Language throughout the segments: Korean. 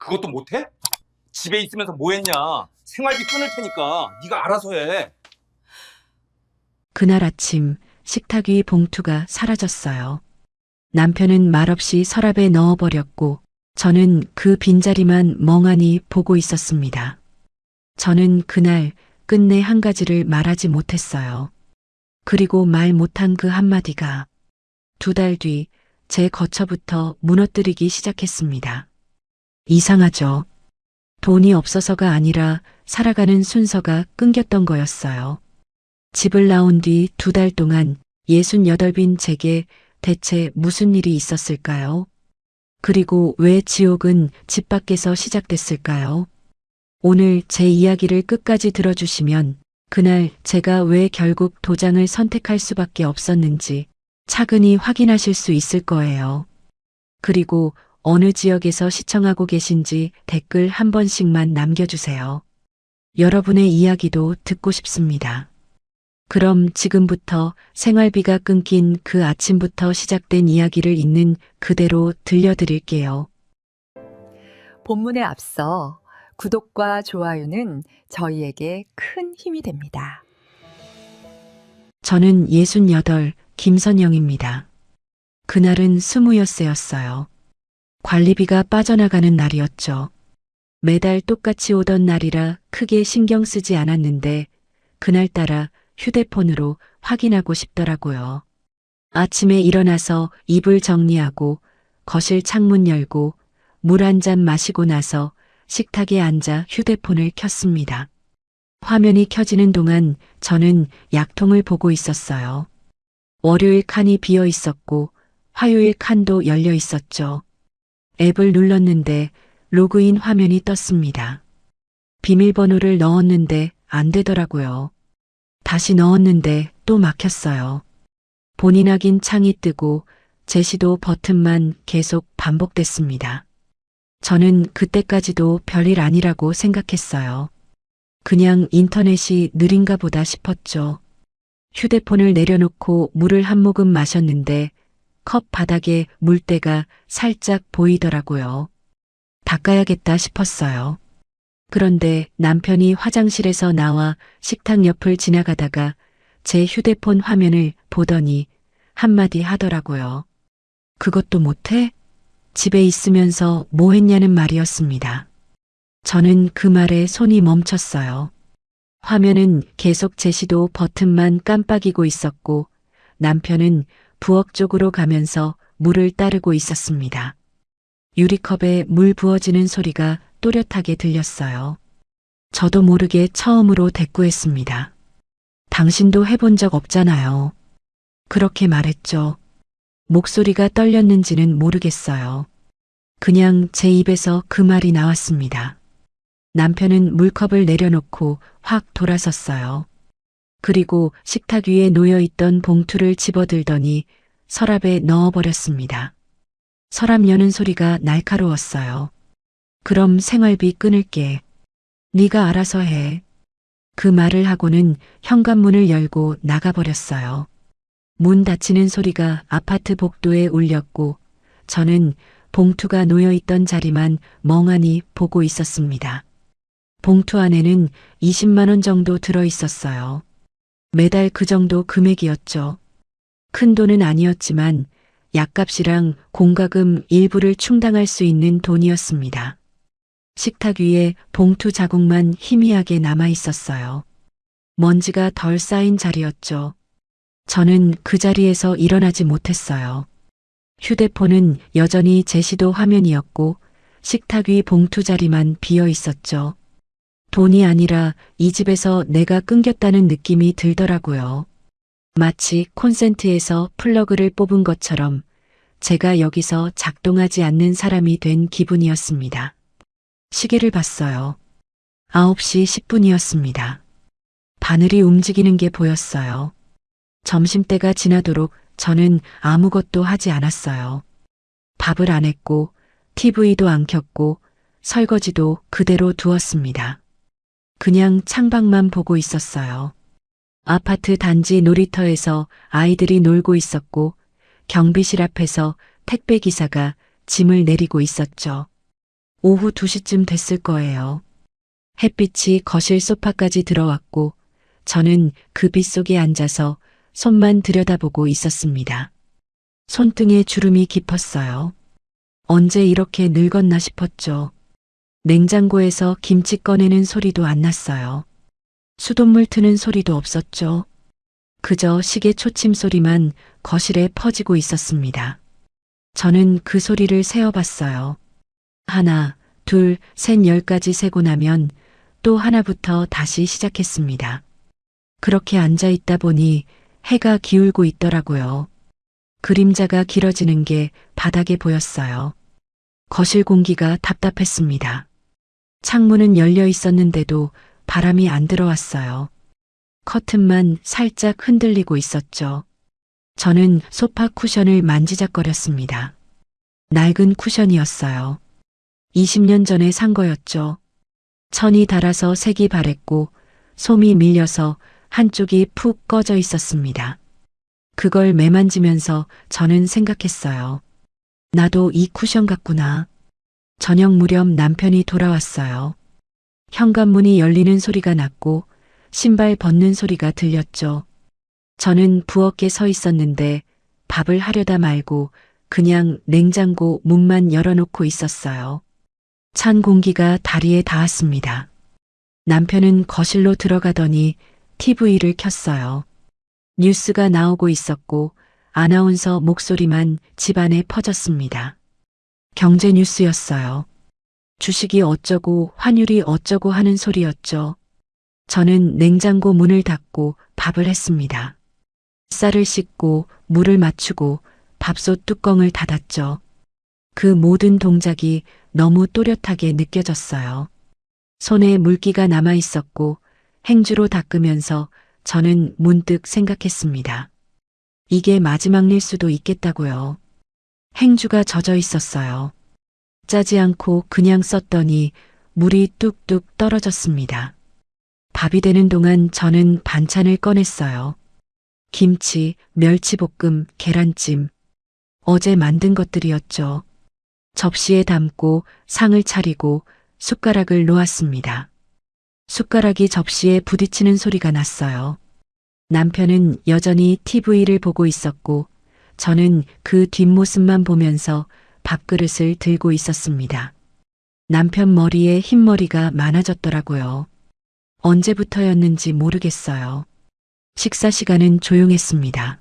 그것도 못해? 집에 있으면서 뭐 했냐? 생활비 끊을 테니까 네가 알아서 해. 그날 아침 식탁 위 봉투가 사라졌어요. 남편은 말없이 서랍에 넣어버렸고 저는 그 빈자리만 멍하니 보고 있었습니다. 저는 그날 끝내 한 가지를 말하지 못했어요. 그리고 말 못한 그 한마디가 2달 뒤 제 거처부터 무너뜨리기 시작했습니다. 이상하죠. 돈이 없어서가 아니라 살아가는 순서가 끊겼던 거였어요. 집을 나온 뒤 2달 동안 68빈 제게 대체 무슨 일이 있었을까요? 그리고 왜 지옥은 집 밖에서 시작됐을까요? 오늘 제 이야기를 끝까지 들어주시면 그날 제가 왜 결국 도장을 선택할 수밖에 없었는지 차근히 확인하실 수 있을 거예요. 그리고 어느 지역에서 시청하고 계신지 댓글 한 번씩만 남겨주세요. 여러분의 이야기도 듣고 싶습니다. 그럼 지금부터 생활비가 끊긴 그 아침부터 시작된 이야기를 있는 그대로 들려드릴게요. 본문에 앞서 구독과 좋아요는 저희에게 큰 힘이 됩니다. 저는 68 김선영입니다. 그날은 스무여세였어요. 관리비가 빠져나가는 날이었죠. 매달 똑같이 오던 날이라 크게 신경 쓰지 않았는데 그날따라 휴대폰으로 확인하고 싶더라고요. 아침에 일어나서 이불 정리하고 거실 창문 열고 물 한 잔 마시고 나서 식탁에 앉아 휴대폰을 켰습니다. 화면이 켜지는 동안 저는 약통을 보고 있었어요. 월요일 칸이 비어 있었고 화요일 칸도 열려 있었죠. 앱을 눌렀는데 로그인 화면이 떴습니다. 비밀번호를 넣었는데 안 되더라고요. 다시 넣었는데 또 막혔어요. 본인 확인 창이 뜨고 제시도 버튼만 계속 반복됐습니다. 저는 그때까지도 별일 아니라고 생각했어요. 그냥 인터넷이 느린가 보다 싶었죠. 휴대폰을 내려놓고 물을 한 모금 마셨는데 컵 바닥에 물때가 살짝 보이더라고요. 닦아야겠다 싶었어요. 그런데 남편이 화장실에서 나와 식탁 옆을 지나가다가 제 휴대폰 화면을 보더니 한마디 하더라고요. 그것도 못해? 집에 있으면서 뭐 했냐는 말이었습니다. 저는 그 말에 손이 멈췄어요. 화면은 계속 제시도 버튼만 깜빡이고 있었고 남편은 부엌 쪽으로 가면서 물을 따르고 있었습니다. 유리컵에 물 부어지는 소리가 또렷하게 들렸어요. 저도 모르게 처음으로 대꾸했습니다. 당신도 해본 적 없잖아요. 그렇게 말했죠. 목소리가 떨렸는지는 모르겠어요. 그냥 제 입에서 그 말이 나왔습니다. 남편은 물컵을 내려놓고 확 돌아섰어요. 그리고 식탁 위에 놓여있던 봉투를 집어들더니 서랍에 넣어버렸습니다. 서랍 여는 소리가 날카로웠어요. 그럼 생활비 끊을게. 네가 알아서 해. 그 말을 하고는 현관문을 열고 나가버렸어요. 문 닫히는 소리가 아파트 복도에 울렸고 저는 봉투가 놓여있던 자리만 멍하니 보고 있었습니다. 봉투 안에는 20만 원 정도 들어있었어요. 매달 그 정도 금액이었죠. 큰 돈은 아니었지만 약값이랑 공과금 일부를 충당할 수 있는 돈이었습니다. 식탁 위에 봉투 자국만 희미하게 남아 있었어요. 먼지가 덜 쌓인 자리였죠. 저는 그 자리에서 일어나지 못했어요. 휴대폰은 여전히 제시도 화면이었고 식탁 위 봉투 자리만 비어 있었죠. 돈이 아니라 이 집에서 내가 끊겼다는 느낌이 들더라고요. 마치 콘센트에서 플러그를 뽑은 것처럼 제가 여기서 작동하지 않는 사람이 된 기분이었습니다. 시계를 봤어요. 9시 10분이었습니다. 바늘이 움직이는 게 보였어요. 점심때가 지나도록 저는 아무것도 하지 않았어요. 밥을 안 했고 TV도 안 켰고 설거지도 그대로 두었습니다. 그냥 창밖만 보고 있었어요. 아파트 단지 놀이터에서 아이들이 놀고 있었고 경비실 앞에서 택배기사가 짐을 내리고 있었죠. 오후 2시쯤 됐을 거예요. 햇빛이 거실 소파까지 들어왔고 저는 그 빛 속에 앉아서 손만 들여다보고 있었습니다. 손등에 주름이 깊었어요. 언제 이렇게 늙었나 싶었죠. 냉장고에서 김치 꺼내는 소리도 안 났어요. 수돗물 트는 소리도 없었죠. 그저 시계 초침 소리만 거실에 퍼지고 있었습니다. 저는 그 소리를 세어봤어요. 하나, 둘, 셋, 10까지 세고 나면 또 하나부터 다시 시작했습니다. 그렇게 앉아 있다 보니 해가 기울고 있더라고요. 그림자가 길어지는 게 바닥에 보였어요. 거실 공기가 답답했습니다. 창문은 열려 있었는데도 바람이 안 들어왔어요. 커튼만 살짝 흔들리고 있었죠. 저는 소파 쿠션을 만지작거렸습니다. 낡은 쿠션이었어요. 20년 전에 산 거였죠. 천이 닳아서 색이 바랬고 솜이 밀려서 한쪽이 푹 꺼져 있었습니다. 그걸 매만지면서 저는 생각했어요. 나도 이 쿠션 같구나. 저녁 무렵 남편이 돌아왔어요. 현관문이 열리는 소리가 났고 신발 벗는 소리가 들렸죠. 저는 부엌에 서 있었는데 밥을 하려다 말고 그냥 냉장고 문만 열어놓고 있었어요. 찬 공기가 다리에 닿았습니다. 남편은 거실로 들어가더니 TV를 켰어요. 뉴스가 나오고 있었고 아나운서 목소리만 집안에 퍼졌습니다. 경제 뉴스였어요. 주식이 어쩌고 환율이 어쩌고 하는 소리였죠. 저는 냉장고 문을 닫고 밥을 했습니다. 쌀을 씻고 물을 맞추고 밥솥 뚜껑을 닫았죠. 그 모든 동작이 너무 또렷하게 느껴졌어요. 손에 물기가 남아 있었고 행주로 닦으면서 저는 문득 생각했습니다. 이게 마지막 일 수도 있겠다고요. 행주가 젖어 있었어요. 짜지 않고 그냥 썼더니 물이 뚝뚝 떨어졌습니다. 밥이 되는 동안 저는 반찬을 꺼냈어요. 김치, 멸치볶음, 계란찜. 어제 만든 것들이었죠. 접시에 담고 상을 차리고 숟가락을 놓았습니다. 숟가락이 접시에 부딪히는 소리가 났어요. 남편은 여전히 TV를 보고 있었고 저는 그 뒷모습만 보면서 밥그릇을 들고 있었습니다. 남편 머리에 흰머리가 많아졌더라고요. 언제부터였는지 모르겠어요. 식사 시간은 조용했습니다.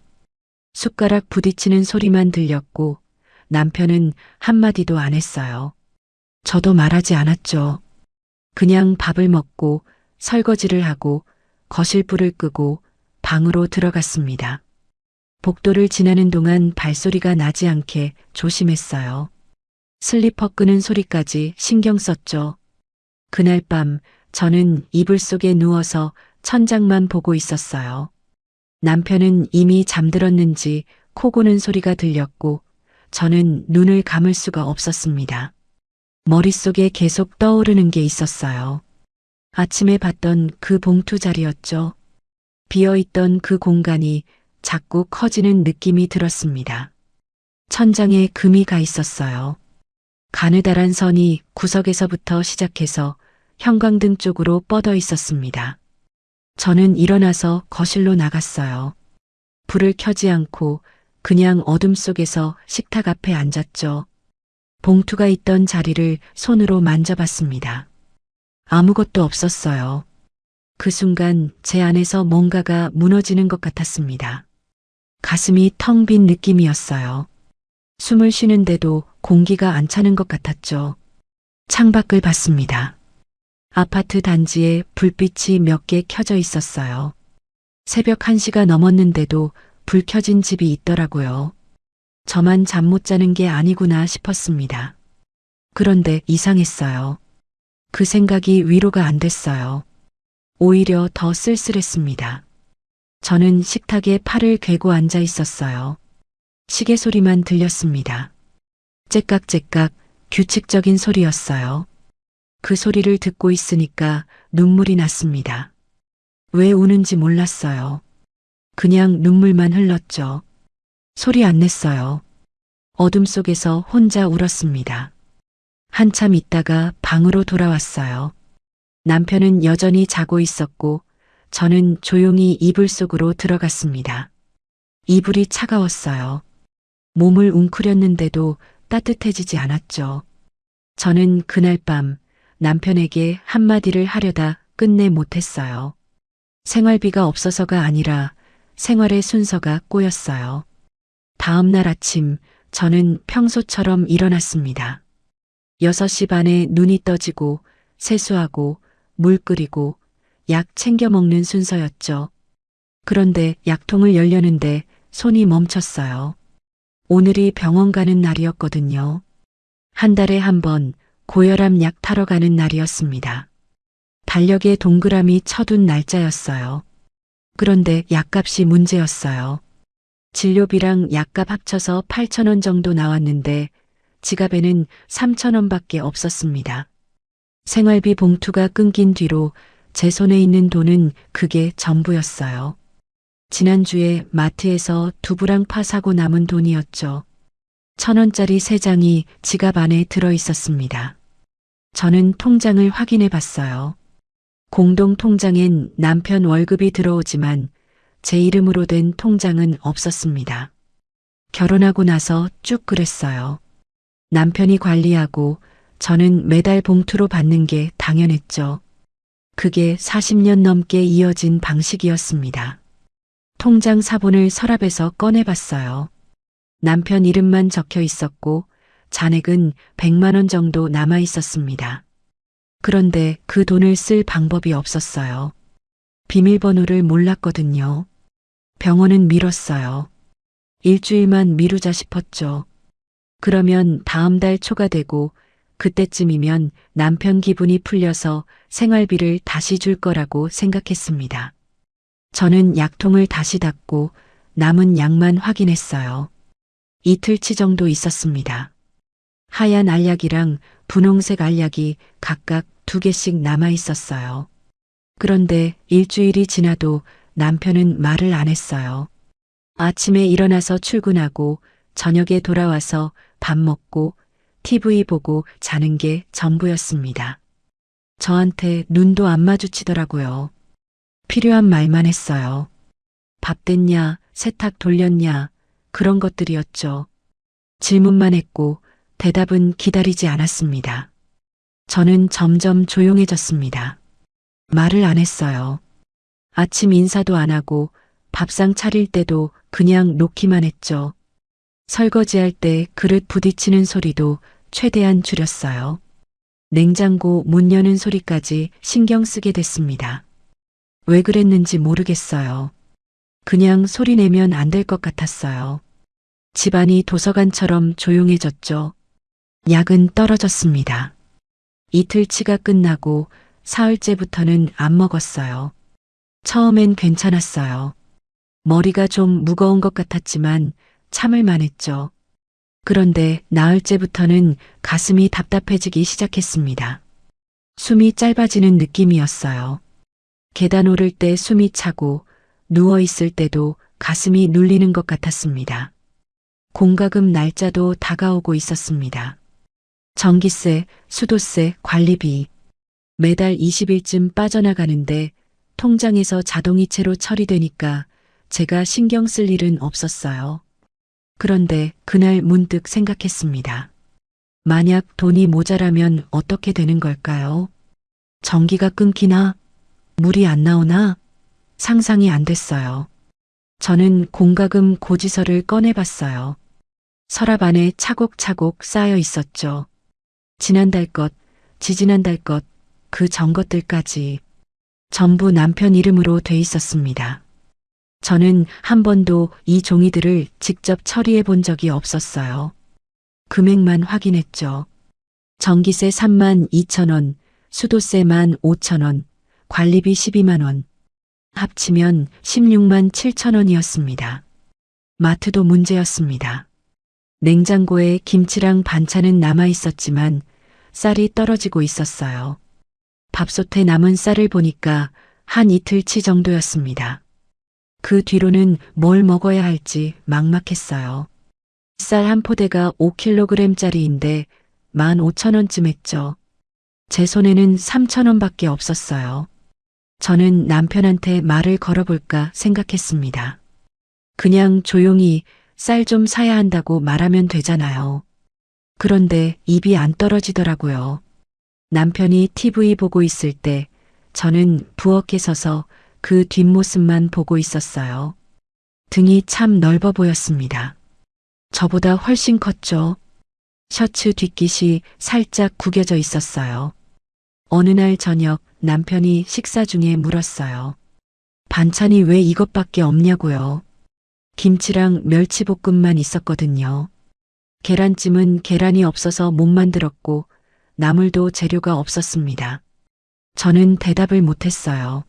숟가락 부딪히는 소리만 들렸고 남편은 한마디도 안 했어요. 저도 말하지 않았죠. 그냥 밥을 먹고 설거지를 하고 거실불을 끄고 방으로 들어갔습니다. 복도를 지나는 동안 발소리가 나지 않게 조심했어요. 슬리퍼 끄는 소리까지 신경 썼죠. 그날 밤 저는 이불 속에 누워서 천장만 보고 있었어요. 남편은 이미 잠들었는지 코 고는 소리가 들렸고 저는 눈을 감을 수가 없었습니다. 머릿속에 계속 떠오르는 게 있었어요. 아침에 봤던 그 봉투 자리였죠. 비어있던 그 공간이 자꾸 커지는 느낌이 들었습니다. 천장에 금이 가 있었어요. 가느다란 선이 구석에서부터 시작해서 형광등 쪽으로 뻗어 있었습니다. 저는 일어나서 거실로 나갔어요. 불을 켜지 않고 그냥 어둠 속에서 식탁 앞에 앉았죠. 봉투가 있던 자리를 손으로 만져봤습니다. 아무것도 없었어요. 그 순간 제 안에서 뭔가가 무너지는 것 같았습니다. 가슴이 텅 빈 느낌이었어요. 숨을 쉬는데도 공기가 안 차는 것 같았죠. 창밖을 봤습니다. 아파트 단지에 불빛이 몇 개 켜져 있었어요. 새벽 1시가 넘었는데도 불 켜진 집이 있더라고요. 저만 잠 못 자는 게 아니구나 싶었습니다. 그런데 이상했어요. 그 생각이 위로가 안 됐어요. 오히려 더 쓸쓸했습니다. 저는 식탁에 팔을 괴고 앉아 있었어요. 시계 소리만 들렸습니다. 째깍째깍 규칙적인 소리였어요. 그 소리를 듣고 있으니까 눈물이 났습니다. 왜 우는지 몰랐어요. 그냥 눈물만 흘렀죠. 소리 안 냈어요. 어둠 속에서 혼자 울었습니다. 한참 있다가 방으로 돌아왔어요. 남편은 여전히 자고 있었고 저는 조용히 이불 속으로 들어갔습니다. 이불이 차가웠어요. 몸을 웅크렸는데도 따뜻해지지 않았죠. 저는 그날 밤 남편에게 한마디를 하려다 끝내 못했어요. 생활비가 없어서가 아니라 생활의 순서가 꼬였어요. 다음 날 아침 저는 평소처럼 일어났습니다. 6시 반에 눈이 떠지고 세수하고 물 끓이고 약 챙겨 먹는 순서였죠. 그런데 약통을 열려는데 손이 멈췄어요. 오늘이 병원 가는 날이었거든요. 한 달에 한 번 고혈압 약 타러 가는 날이었습니다. 달력에 동그라미 쳐둔 날짜였어요. 그런데 약값이 문제였어요. 진료비랑 약값 합쳐서 8,000원 정도 나왔는데 지갑에는 3,000원밖에 없었습니다. 생활비 봉투가 끊긴 뒤로 제 손에 있는 돈은 그게 전부였어요. 지난주에 마트에서 두부랑 파 사고 남은 돈이었죠. 1,000원짜리 3장이 지갑 안에 들어 있었습니다. 저는 통장을 확인해 봤어요. 공동 통장엔 남편 월급이 들어오지만 제 이름으로 된 통장은 없었습니다. 결혼하고 나서 쭉 그랬어요. 남편이 관리하고 저는 매달 봉투로 받는 게 당연했죠. 그게 40년 넘게 이어진 방식이었습니다. 통장 사본을 서랍에서 꺼내봤어요. 남편 이름만 적혀 있었고 잔액은 100만 원 정도 남아 있었습니다. 그런데 그 돈을 쓸 방법이 없었어요. 비밀번호를 몰랐거든요. 병원은 미뤘어요. 일주일만 미루자 싶었죠. 그러면 다음 달 초가 되고 그때쯤이면 남편 기분이 풀려서 생활비를 다시 줄 거라고 생각했습니다. 저는 약통을 다시 닫고 남은 약만 확인했어요. 이틀치 정도 있었습니다. 하얀 알약이랑 분홍색 알약이 각각 2개씩 남아 있었어요. 그런데 일주일이 지나도 남편은 말을 안 했어요. 아침에 일어나서 출근하고 저녁에 돌아와서 밥 먹고 TV 보고 자는 게 전부였습니다. 저한테 눈도 안 마주치더라고요. 필요한 말만 했어요. 밥 됐냐, 세탁 돌렸냐, 그런 것들이었죠. 질문만 했고 대답은 기다리지 않았습니다. 저는 점점 조용해졌습니다. 말을 안 했어요. 아침 인사도 안 하고 밥상 차릴 때도 그냥 놓기만 했죠. 설거지할 때 그릇 부딪히는 소리도 최대한 줄였어요. 냉장고 문 여는 소리까지 신경 쓰게 됐습니다. 왜 그랬는지 모르겠어요. 그냥 소리 내면 안 될 것 같았어요. 집안이 도서관처럼 조용해졌죠. 약은 떨어졌습니다. 이틀치가 끝나고 사흘째부터는 안 먹었어요. 처음엔 괜찮았어요. 머리가 좀 무거운 것 같았지만 참을 만했죠. 그런데 나흘째부터는 가슴이 답답해지기 시작했습니다. 숨이 짧아지는 느낌이었어요. 계단 오를 때 숨이 차고 누워 있을 때도 가슴이 눌리는 것 같았습니다. 공과금 날짜도 다가오고 있었습니다. 전기세, 수도세, 관리비. 매달 20일쯤 빠져나가는데 통장에서 자동이체로 처리되니까 제가 신경 쓸 일은 없었어요. 그런데 그날 문득 생각했습니다. 만약 돈이 모자라면 어떻게 되는 걸까요? 전기가 끊기나? 물이 안 나오나? 상상이 안 됐어요. 저는 공과금 고지서를 꺼내봤어요. 서랍 안에 차곡차곡 쌓여 있었죠. 지난달 것, 지지난달 것, 그 전 것들까지 전부 남편 이름으로 돼 있었습니다. 저는 한 번도 이 종이들을 직접 처리해 본 적이 없었어요. 금액만 확인했죠. 전기세 32,000원, 수도세 15,000원, 관리비 12만원, 합치면 16만 7천원이었습니다. 마트도 문제였습니다. 냉장고에 김치랑 반찬은 남아 있었지만 쌀이 떨어지고 있었어요. 밥솥에 남은 쌀을 보니까 한 이틀치 정도였습니다. 그 뒤로는 뭘 먹어야 할지 막막했어요. 쌀 한 포대가 5kg짜리인데 15,000원쯤 했죠. 제 손에는 3,000원밖에 없었어요. 저는 남편한테 말을 걸어볼까 생각했습니다. 그냥 조용히 쌀 좀 사야 한다고 말하면 되잖아요. 그런데 입이 안 떨어지더라고요. 남편이 TV 보고 있을 때 저는 부엌에 서서 그 뒷모습만 보고 있었어요. 등이 참 넓어 보였습니다. 저보다 훨씬 컸죠. 셔츠 뒷깃이 살짝 구겨져 있었어요. 어느 날 저녁 남편이 식사 중에 물었어요. 반찬이 왜 이것밖에 없냐고요. 김치랑 멸치볶음만 있었거든요. 계란찜은 계란이 없어서 못 만들었고 나물도 재료가 없었습니다. 저는 대답을 못했어요.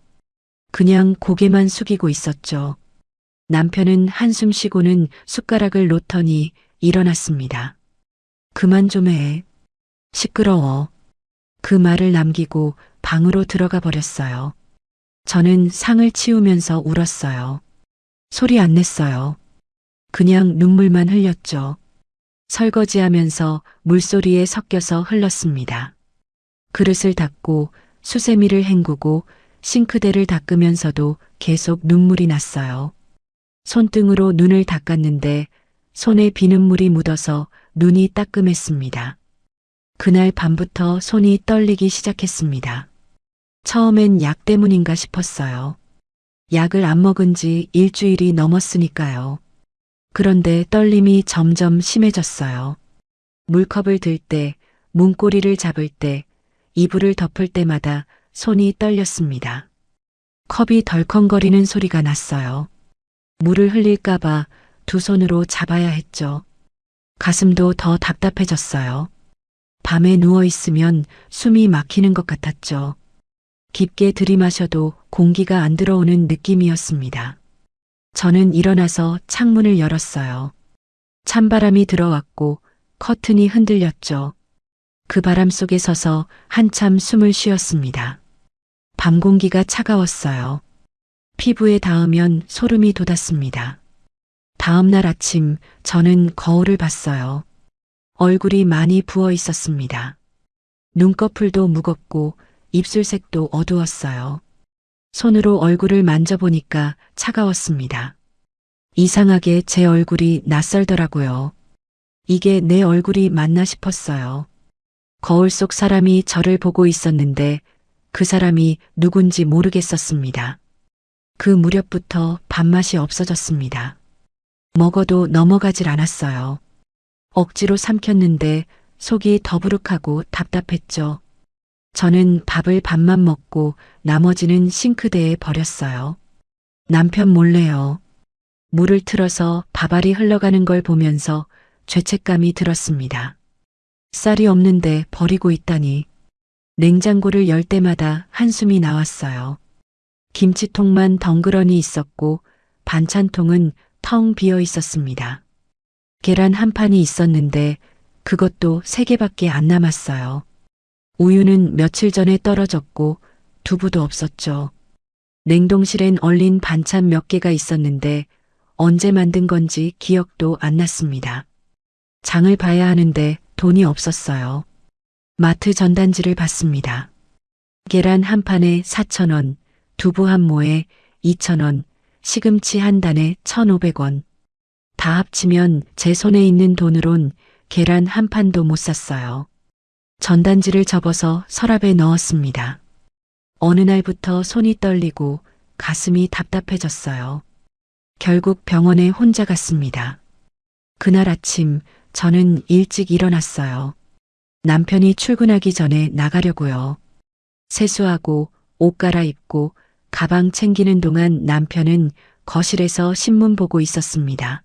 그냥 고개만 숙이고 있었죠. 남편은 한숨 쉬고는 숟가락을 놓더니 일어났습니다. 그만 좀 해. 시끄러워. 그 말을 남기고 방으로 들어가 버렸어요. 저는 상을 치우면서 울었어요. 소리 안 냈어요. 그냥 눈물만 흘렸죠. 설거지하면서 물소리에 섞여서 흘렀습니다. 그릇을 닦고 수세미를 헹구고 싱크대를 닦으면서도 계속 눈물이 났어요. 손등으로 눈을 닦았는데 손에 비눗물이 묻어서 눈이 따끔했습니다. 그날 밤부터 손이 떨리기 시작했습니다. 처음엔 약 때문인가 싶었어요. 약을 안 먹은 지 일주일이 넘었으니까요. 그런데 떨림이 점점 심해졌어요. 물컵을 들 때, 문고리를 잡을 때, 이불을 덮을 때마다 손이 떨렸습니다. 컵이 덜컹거리는 소리가 났어요. 물을 흘릴까봐 두 손으로 잡아야 했죠. 가슴도 더 답답해졌어요. 밤에 누워있으면 숨이 막히는 것 같았죠. 깊게 들이마셔도 공기가 안 들어오는 느낌이었습니다. 저는 일어나서 창문을 열었어요. 찬바람이 들어왔고 커튼이 흔들렸죠. 그 바람 속에 서서 한참 숨을 쉬었습니다. 밤 공기가 차가웠어요. 피부에 닿으면 소름이 돋았습니다. 다음 날 아침 저는 거울을 봤어요. 얼굴이 많이 부어 있었습니다. 눈꺼풀도 무겁고 입술색도 어두웠어요. 손으로 얼굴을 만져보니까 차가웠습니다. 이상하게 제 얼굴이 낯설더라고요. 이게 내 얼굴이 맞나 싶었어요. 거울 속 사람이 저를 보고 있었는데 그 사람이 누군지 모르겠었습니다. 그 무렵부터 밥맛이 없어졌습니다. 먹어도 넘어가질 않았어요. 억지로 삼켰는데 속이 더부룩하고 답답했죠. 저는 밥을 반만 먹고 나머지는 싱크대에 버렸어요. 남편 몰래요. 물을 틀어서 밥알이 흘러가는 걸 보면서 죄책감이 들었습니다. 쌀이 없는데 버리고 있다니. 냉장고를 열 때마다 한숨이 나왔어요. 김치통만 덩그러니 있었고 반찬통은 텅 비어 있었습니다. 계란 한 판이 있었는데 그것도 3개밖에 안 남았어요. 우유는 며칠 전에 떨어졌고 두부도 없었죠. 냉동실엔 얼린 반찬 몇 개가 있었는데 언제 만든 건지 기억도 안 났습니다. 장을 봐야 하는데 돈이 없었어요. 마트 전단지를 봤습니다. 계란 한 판에 4,000원, 두부 한 모에 2,000원, 시금치 한 단에 1,500원. 다 합치면 제 손에 있는 돈으론 계란 한 판도 못 샀어요. 전단지를 접어서 서랍에 넣었습니다. 어느 날부터 손이 떨리고 가슴이 답답해졌어요. 결국 병원에 혼자 갔습니다. 그날 아침 저는 일찍 일어났어요. 남편이 출근하기 전에 나가려고요. 세수하고 옷 갈아입고 가방 챙기는 동안 남편은 거실에서 신문 보고 있었습니다.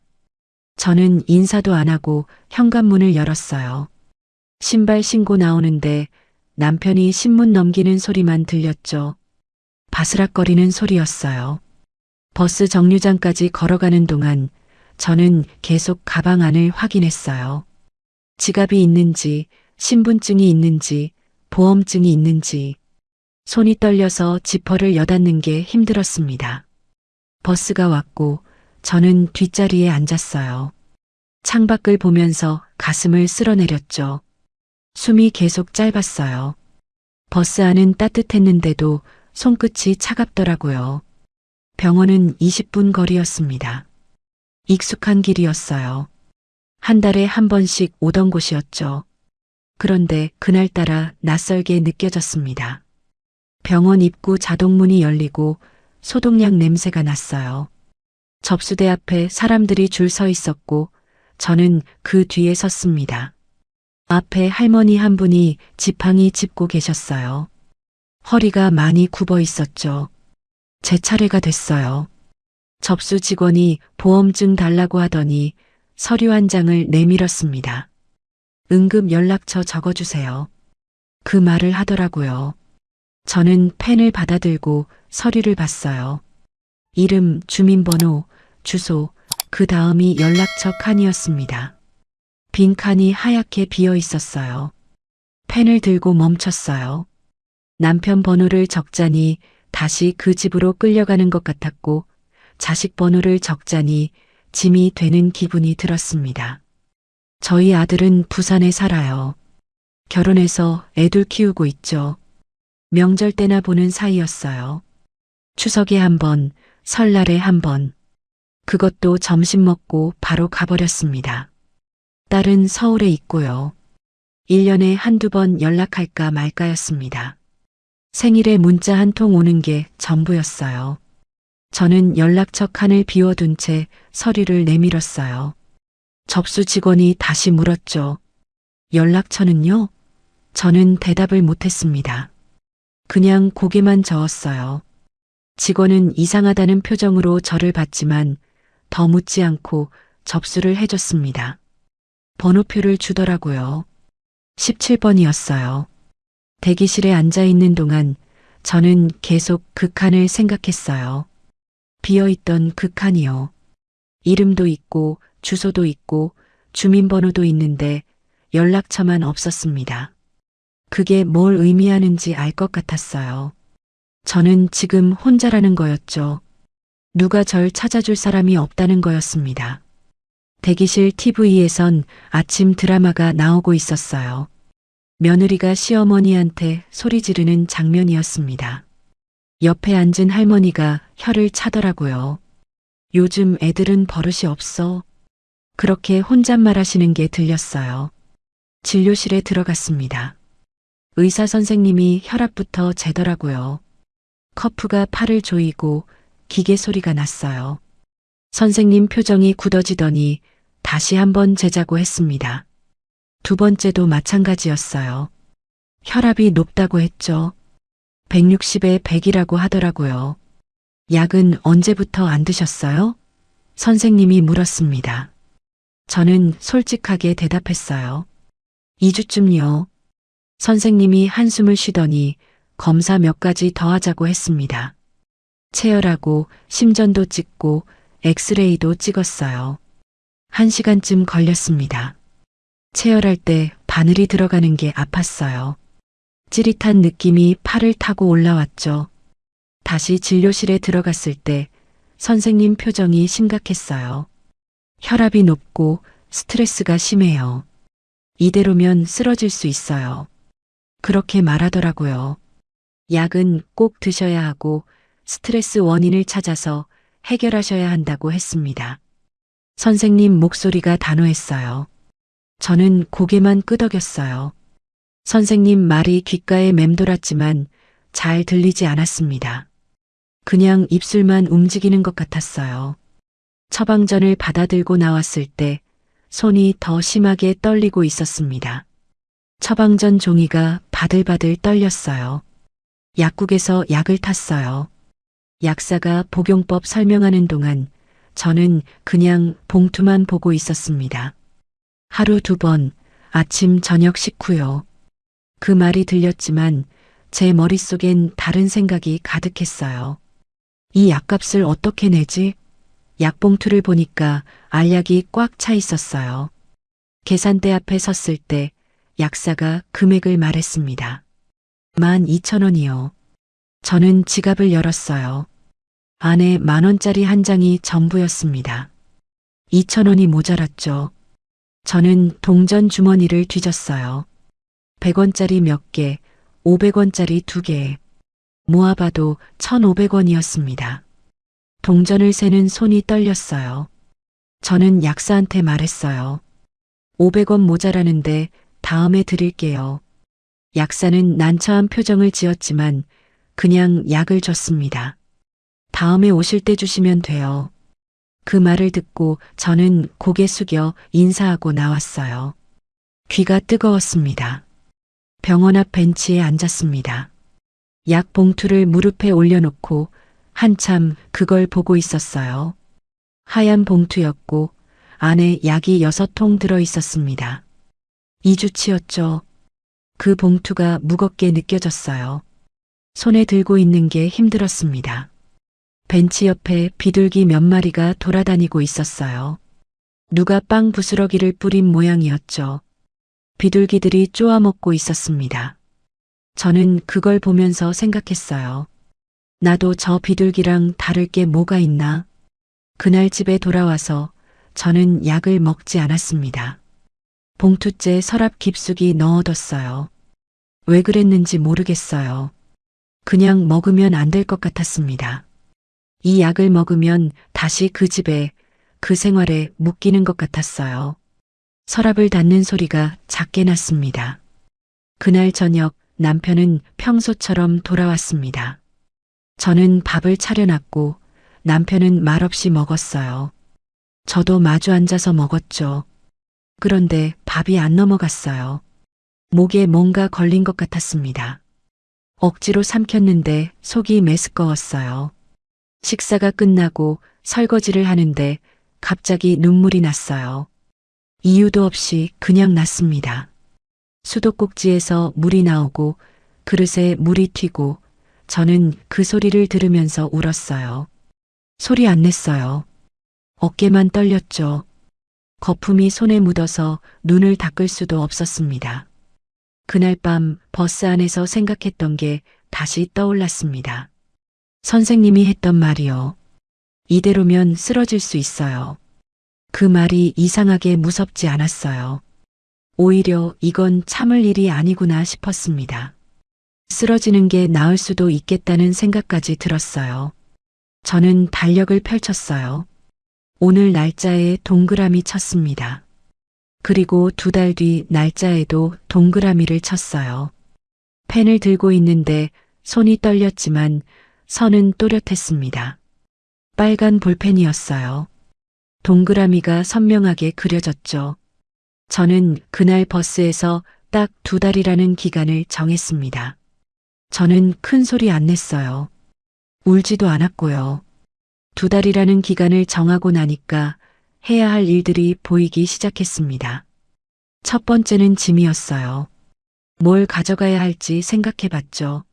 저는 인사도 안 하고 현관문을 열었어요. 신발 신고 나오는데 남편이 신문 넘기는 소리만 들렸죠. 바스락거리는 소리였어요. 버스 정류장까지 걸어가는 동안 저는 계속 가방 안을 확인했어요. 지갑이 있는지, 신분증이 있는지, 보험증이 있는지. 손이 떨려서 지퍼를 여닫는 게 힘들었습니다. 버스가 왔고 저는 뒷자리에 앉았어요. 창밖을 보면서 가슴을 쓸어내렸죠. 숨이 계속 짧았어요. 버스 안은 따뜻했는데도 손끝이 차갑더라고요. 병원은 20분 거리였습니다. 익숙한 길이었어요. 한 달에 한 번씩 오던 곳이었죠. 그런데 그날따라 낯설게 느껴졌습니다. 병원 입구 자동문이 열리고 소독약 냄새가 났어요. 접수대 앞에 사람들이 줄 서 있었고 저는 그 뒤에 섰습니다. 앞에 할머니 한 분이 지팡이 짚고 계셨어요. 허리가 많이 굽어 있었죠. 제 차례가 됐어요. 접수 직원이 보험증 달라고 하더니 서류 한 장을 내밀었습니다. 응급 연락처 적어주세요. 그 말을 하더라고요. 저는 펜을 받아들고 서류를 봤어요. 이름, 주민번호, 주소, 그 다음이 연락처 칸이었습니다. 빈 칸이 하얗게 비어 있었어요. 펜을 들고 멈췄어요. 남편 번호를 적자니 다시 그 집으로 끌려가는 것 같았고 자식 번호를 적자니 짐이 되는 기분이 들었습니다. 저희 아들은 부산에 살아요. 결혼해서 애들 키우고 있죠. 명절 때나 보는 사이였어요. 추석에 한 번, 설날에 한 번. 그것도 점심 먹고 바로 가버렸습니다. 딸은 서울에 있고요. 1년에 한두 번 연락할까 말까였습니다. 생일에 문자 한 통 오는 게 전부였어요. 저는 연락처 칸을 비워둔 채 서류를 내밀었어요. 접수 직원이 다시 물었죠. 연락처는요? 저는 대답을 못했습니다. 그냥 고개만 저었어요. 직원은 이상하다는 표정으로 저를 봤지만 더 묻지 않고 접수를 해줬습니다. 번호표를 주더라고요. 17번이었어요. 대기실에 앉아 있는 동안 저는 계속 그 칸을 생각했어요. 비어있던 그 칸이요. 이름도 있고 주소도 있고 주민번호도 있는데 연락처만 없었습니다. 그게 뭘 의미하는지 알 것 같았어요. 저는 지금 혼자라는 거였죠. 누가 절 찾아줄 사람이 없다는 거였습니다. 대기실 TV에선 아침 드라마가 나오고 있었어요. 며느리가 시어머니한테 소리 지르는 장면이었습니다. 옆에 앉은 할머니가 혀를 차더라고요. 요즘 애들은 버릇이 없어. 그렇게 혼잣말 하시는 게 들렸어요. 진료실에 들어갔습니다. 의사 선생님이 혈압부터 재더라고요. 커프가 팔을 조이고 기계 소리가 났어요. 선생님 표정이 굳어지더니 다시 한번 재자고 했습니다. 두 번째도 마찬가지였어요. 혈압이 높다고 했죠. 160에 100이라고 하더라고요. 약은 언제부터 안 드셨어요? 선생님이 물었습니다. 저는 솔직하게 대답했어요. 2주쯤요. 선생님이 한숨을 쉬더니 검사 몇 가지 더 하자고 했습니다. 체열하고 심전도 찍고 엑스레이도 찍었어요. 1시간쯤 걸렸습니다. 체열할 때 바늘이 들어가는 게 아팠어요. 찌릿한 느낌이 팔을 타고 올라왔죠. 다시 진료실에 들어갔을 때 선생님 표정이 심각했어요. 혈압이 높고 스트레스가 심해요. 이대로면 쓰러질 수 있어요. 그렇게 말하더라고요. 약은 꼭 드셔야 하고 스트레스 원인을 찾아서 해결하셔야 한다고 했습니다. 선생님 목소리가 단호했어요. 저는 고개만 끄덕였어요. 선생님 말이 귓가에 맴돌았지만 잘 들리지 않았습니다. 그냥 입술만 움직이는 것 같았어요. 처방전을 받아들고 나왔을 때 손이 더 심하게 떨리고 있었습니다. 처방전 종이가 바들바들 떨렸어요. 약국에서 약을 탔어요. 약사가 복용법 설명하는 동안 저는 그냥 봉투만 보고 있었습니다. 하루 2번, 아침 저녁 식후요. 그 말이 들렸지만 제 머릿속엔 다른 생각이 가득했어요. 이 약값을 어떻게 내지? 약봉투를 보니까 알약이 꽉 차 있었어요. 계산대 앞에 섰을 때 약사가 금액을 말했습니다. 12,000원이요. 저는 지갑을 열었어요. 안에 10,000원짜리 한 장이 전부였습니다. 2,000원이 모자랐죠. 저는 동전 주머니를 뒤졌어요. 100원짜리 몇 개, 500원짜리 2개. 모아봐도 1,500원이었습니다. 동전을 세는 손이 떨렸어요. 저는 약사한테 말했어요. 500원 모자라는데 다음에 드릴게요. 약사는 난처한 표정을 지었지만 그냥 약을 줬습니다. 다음에 오실 때 주시면 돼요. 그 말을 듣고 저는 고개 숙여 인사하고 나왔어요. 귀가 뜨거웠습니다. 병원 앞 벤치에 앉았습니다. 약 봉투를 무릎에 올려놓고 한참 그걸 보고 있었어요. 하얀 봉투였고 안에 약이 6통 들어 있었습니다. 2주치였죠. 그 봉투가 무겁게 느껴졌어요. 손에 들고 있는 게 힘들었습니다. 벤치 옆에 비둘기 몇 마리가 돌아다니고 있었어요. 누가 빵 부스러기를 뿌린 모양이었죠. 비둘기들이 쪼아먹고 있었습니다. 저는 그걸 보면서 생각했어요. 나도 저 비둘기랑 다를 게 뭐가 있나? 그날 집에 돌아와서 저는 약을 먹지 않았습니다. 봉투째 서랍 깊숙이 넣어뒀어요. 왜 그랬는지 모르겠어요. 그냥 먹으면 안 될 것 같았습니다. 이 약을 먹으면 다시 그 집에, 그 생활에 묶이는 것 같았어요. 서랍을 닫는 소리가 작게 났습니다. 그날 저녁 남편은 평소처럼 돌아왔습니다. 저는 밥을 차려놨고 남편은 말없이 먹었어요. 저도 마주 앉아서 먹었죠. 그런데 밥이 안 넘어갔어요. 목에 뭔가 걸린 것 같았습니다. 억지로 삼켰는데 속이 메스꺼웠어요. 식사가 끝나고 설거지를 하는데 갑자기 눈물이 났어요. 이유도 없이 그냥 났습니다. 수도꼭지에서 물이 나오고 그릇에 물이 튀고 저는 그 소리를 들으면서 울었어요. 소리 안 냈어요. 어깨만 떨렸죠. 거품이 손에 묻어서 눈을 닦을 수도 없었습니다. 그날 밤 버스 안에서 생각했던 게 다시 떠올랐습니다. 선생님이 했던 말이요. 이대로면 쓰러질 수 있어요. 그 말이 이상하게 무섭지 않았어요. 오히려 이건 참을 일이 아니구나 싶었습니다. 쓰러지는 게 나을 수도 있겠다는 생각까지 들었어요. 저는 달력을 펼쳤어요. 오늘 날짜에 동그라미 쳤습니다. 그리고 2달 뒤 날짜에도 동그라미를 쳤어요. 펜을 들고 있는데 손이 떨렸지만 선은 또렷했습니다. 빨간 볼펜이었어요. 동그라미가 선명하게 그려졌죠. 저는 그날 버스에서 딱 2달이라는 기간을 정했습니다. 저는 큰 소리 안 냈어요. 울지도 않았고요. 2달이라는 기간을 정하고 나니까 해야 할 일들이 보이기 시작했습니다. 첫 번째는 짐이었어요. 뭘 가져가야 할지 생각해봤죠.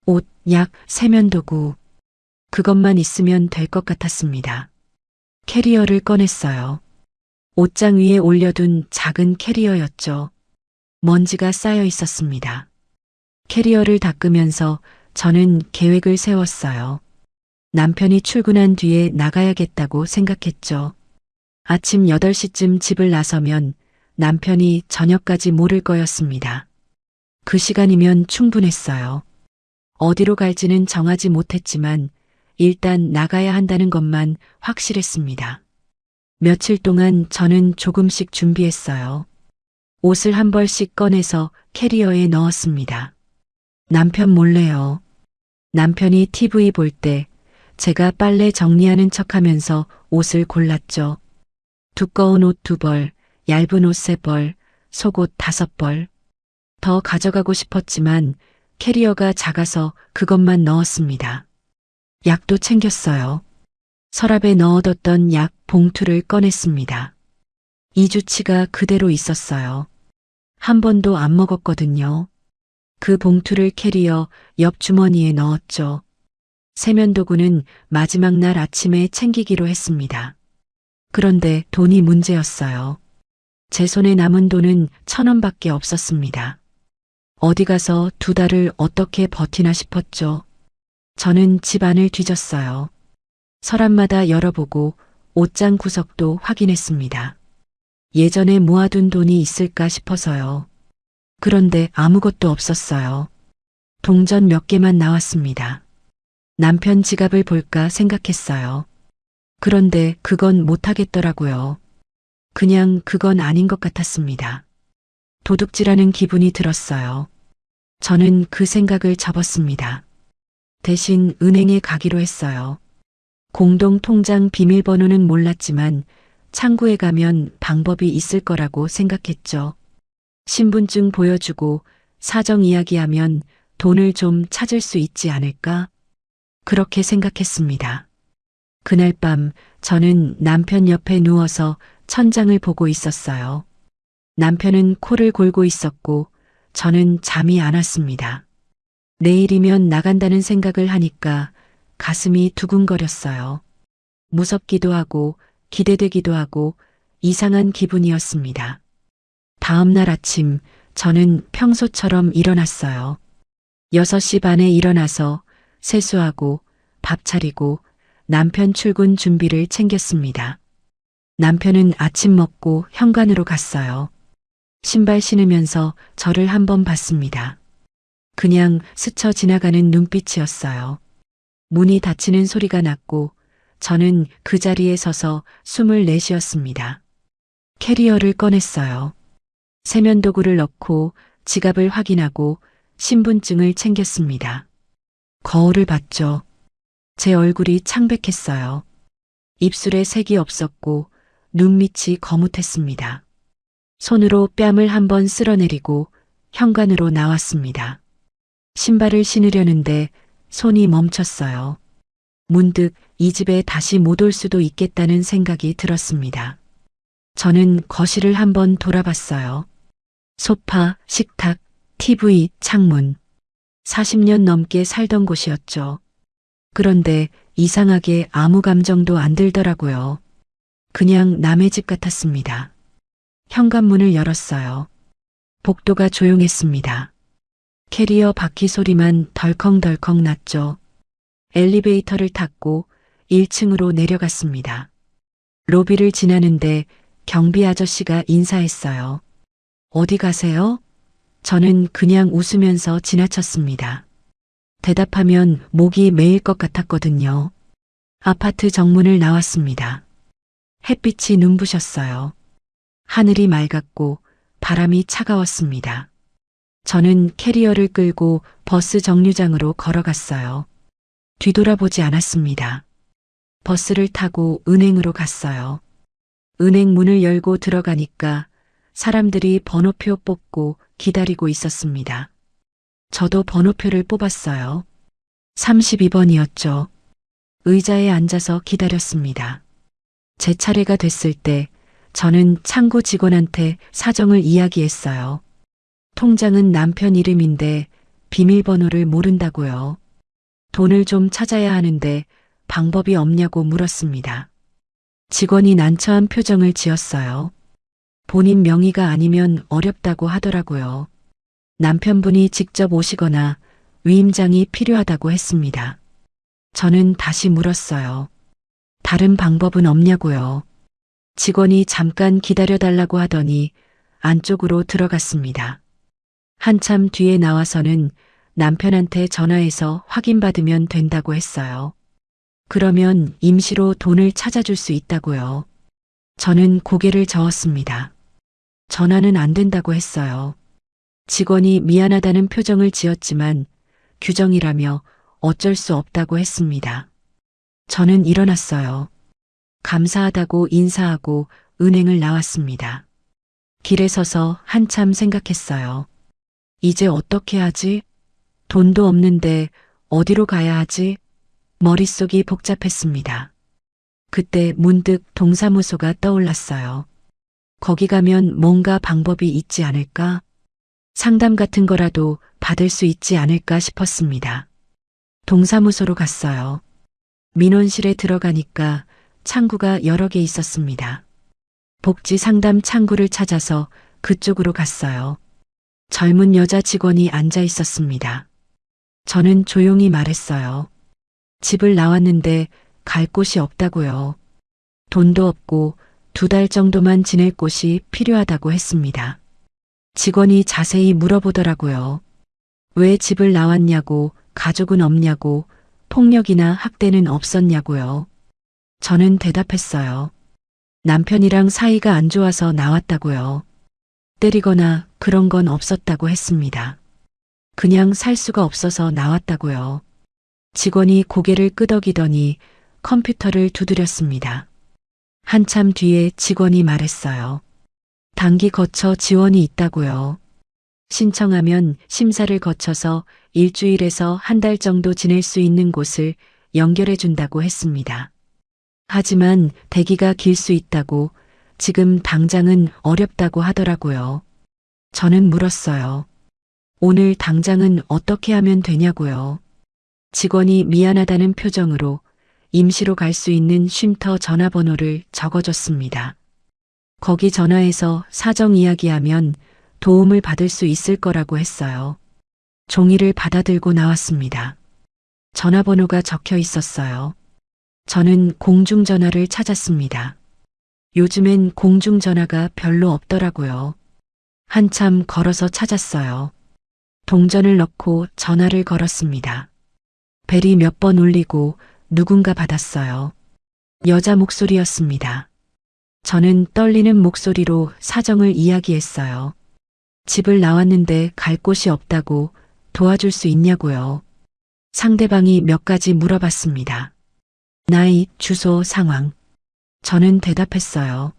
옷, 약, 세면도구. 그것만 있으면 될 것 같았습니다. 캐리어를 꺼냈어요. 옷장 위에 올려둔 작은 캐리어였죠. 먼지가 쌓여 있었습니다. 캐리어를 닦으면서 저는 계획을 세웠어요. 남편이 출근한 뒤에 나가야겠다고 생각했죠. 아침 8시쯤 집을 나서면 남편이 저녁까지 모를 거였습니다. 그 시간이면 충분했어요. 어디로 갈지는 정하지 못했지만 일단 나가야 한다는 것만 확실했습니다. 며칠 동안 저는 조금씩 준비했어요. 옷을 한 벌씩 꺼내서 캐리어에 넣었습니다. 남편 몰래요. 남편이 TV 볼 때 제가 빨래 정리하는 척하면서 옷을 골랐죠. 두꺼운 옷 2벌, 얇은 옷 3벌, 속옷 5벌. 더 가져가고 싶었지만 캐리어가 작아서 그것만 넣었습니다. 약도 챙겼어요. 서랍에 넣어뒀던 약 봉투를 꺼냈습니다. 2주치가 그대로 있었어요. 한 번도 안 먹었거든요. 그 봉투를 캐리어 옆 주머니에 넣었죠. 세면도구는 마지막 날 아침에 챙기기로 했습니다. 그런데 돈이 문제였어요. 제 손에 남은 돈은 1,000원밖에 없었습니다. 어디 가서 2달을 어떻게 버티나 싶었죠. 저는 집 안을 뒤졌어요. 서랍마다 열어보고 옷장 구석도 확인했습니다. 예전에 모아둔 돈이 있을까 싶어서요. 그런데 아무것도 없었어요. 동전 몇 개만 나왔습니다. 남편 지갑을 볼까 생각했어요. 그런데 그건 못하겠더라고요. 그냥 그건 아닌 것 같았습니다. 도둑질하는 기분이 들었어요. 저는 그 생각을 접었습니다. 대신 은행에 가기로 했어요. 공동 통장 비밀번호는 몰랐지만 창구에 가면 방법이 있을 거라고 생각했죠. 신분증 보여주고 사정 이야기하면 돈을 좀 찾을 수 있지 않을까? 그렇게 생각했습니다. 그날 밤 저는 남편 옆에 누워서 천장을 보고 있었어요. 남편은 코를 골고 있었고 저는 잠이 안 왔습니다. 내일이면 나간다는 생각을 하니까 가슴이 두근거렸어요. 무섭기도 하고 기대되기도 하고 이상한 기분이었습니다. 다음 날 아침 저는 평소처럼 일어났어요. 6시 반에 일어나서 세수하고 밥 차리고 남편 출근 준비를 챙겼습니다. 남편은 아침 먹고 현관으로 갔어요. 신발 신으면서 저를 한번 봤습니다. 그냥 스쳐 지나가는 눈빛이었어요. 문이 닫히는 소리가 났고 저는 그 자리에 서서 숨을 내쉬었습니다. 캐리어를 꺼냈어요. 세면도구를 넣고 지갑을 확인하고 신분증을 챙겼습니다. 거울을 봤죠. 제 얼굴이 창백했어요. 입술에 색이 없었고 눈밑이 거뭇했습니다. 손으로 뺨을 한번 쓸어내리고 현관으로 나왔습니다. 신발을 신으려는데 손이 멈췄어요. 문득 이 집에 다시 못 올 수도 있겠다는 생각이 들었습니다. 저는 거실을 한번 돌아봤어요. 소파, 식탁, TV, 창문. 40년 넘게 살던 곳이었죠. 그런데 이상하게 아무 감정도 안 들더라고요. 그냥 남의 집 같았습니다. 현관문을 열었어요. 복도가 조용했습니다. 캐리어 바퀴 소리만 덜컹덜컹 났죠. 엘리베이터를 탔고 1층으로 내려갔습니다. 로비를 지나는데 경비 아저씨가 인사했어요. 어디 가세요? 저는 그냥 웃으면서 지나쳤습니다. 대답하면 목이 메일 것 같았거든요. 아파트 정문을 나왔습니다. 햇빛이 눈부셨어요. 하늘이 맑았고 바람이 차가웠습니다. 저는 캐리어를 끌고 버스 정류장으로 걸어갔어요. 뒤돌아보지 않았습니다. 버스를 타고 은행으로 갔어요. 은행 문을 열고 들어가니까 사람들이 번호표 뽑고 기다리고 있었습니다. 저도 번호표를 뽑았어요. 32번이었죠. 의자에 앉아서 기다렸습니다. 제 차례가 됐을 때 저는 창구 직원한테 사정을 이야기했어요. 통장은 남편 이름인데 비밀번호를 모른다고요. 돈을 좀 찾아야 하는데 방법이 없냐고 물었습니다. 직원이 난처한 표정을 지었어요. 본인 명의가 아니면 어렵다고 하더라고요. 남편분이 직접 오시거나 위임장이 필요하다고 했습니다. 저는 다시 물었어요. 다른 방법은 없냐고요. 직원이 잠깐 기다려달라고 하더니 안쪽으로 들어갔습니다. 한참 뒤에 나와서는 남편한테 전화해서 확인받으면 된다고 했어요. 그러면 임시로 돈을 찾아줄 수 있다고요. 저는 고개를 저었습니다. 전화는 안 된다고 했어요. 직원이 미안하다는 표정을 지었지만 규정이라며 어쩔 수 없다고 했습니다. 저는 일어났어요. 감사하다고 인사하고 은행을 나왔습니다. 길에 서서 한참 생각했어요. 이제 어떻게 하지? 돈도 없는데 어디로 가야 하지? 머릿속이 복잡했습니다. 그때 문득 동사무소가 떠올랐어요. 거기 가면 뭔가 방법이 있지 않을까? 상담 같은 거라도 받을 수 있지 않을까 싶었습니다. 동사무소로 갔어요. 민원실에 들어가니까 창구가 여러 개 있었습니다. 복지 상담 창구를 찾아서 그쪽으로 갔어요. 젊은 여자 직원이 앉아 있었습니다. 저는 조용히 말했어요. 집을 나왔는데 갈 곳이 없다고요. 돈도 없고 2달 정도만 지낼 곳이 필요하다고 했습니다. 직원이 자세히 물어보더라고요. 왜 집을 나왔냐고, 가족은 없냐고, 폭력이나 학대는 없었냐고요. 저는 대답했어요. 남편이랑 사이가 안 좋아서 나왔다고요. 때리거나 그런 건 없었다고 했습니다. 그냥 살 수가 없어서 나왔다고요. 직원이 고개를 끄덕이더니 컴퓨터를 두드렸습니다. 한참 뒤에 직원이 말했어요. 단기 거처 지원이 있다고요. 신청하면 심사를 거쳐서 일주일에서 한 달 정도 지낼 수 있는 곳을 연결해 준다고 했습니다. 하지만 대기가 길 수 있다고, 지금 당장은 어렵다고 하더라고요. 저는 물었어요. 오늘 당장은 어떻게 하면 되냐고요. 직원이 미안하다는 표정으로 임시로 갈 수 있는 쉼터 전화번호를 적어줬습니다. 거기 전화해서 사정 이야기하면 도움을 받을 수 있을 거라고 했어요. 종이를 받아들고 나왔습니다. 전화번호가 적혀 있었어요. 저는 공중전화를 찾았습니다. 요즘엔 공중전화가 별로 없더라고요. 한참 걸어서 찾았어요. 동전을 넣고 전화를 걸었습니다. 벨이 몇 번 울리고 누군가 받았어요. 여자 목소리였습니다. 저는 떨리는 목소리로 사정을 이야기했어요. 집을 나왔는데 갈 곳이 없다고, 도와줄 수 있냐고요. 상대방이 몇 가지 물어봤습니다. 나이, 주소, 상황. 저는 대답했어요.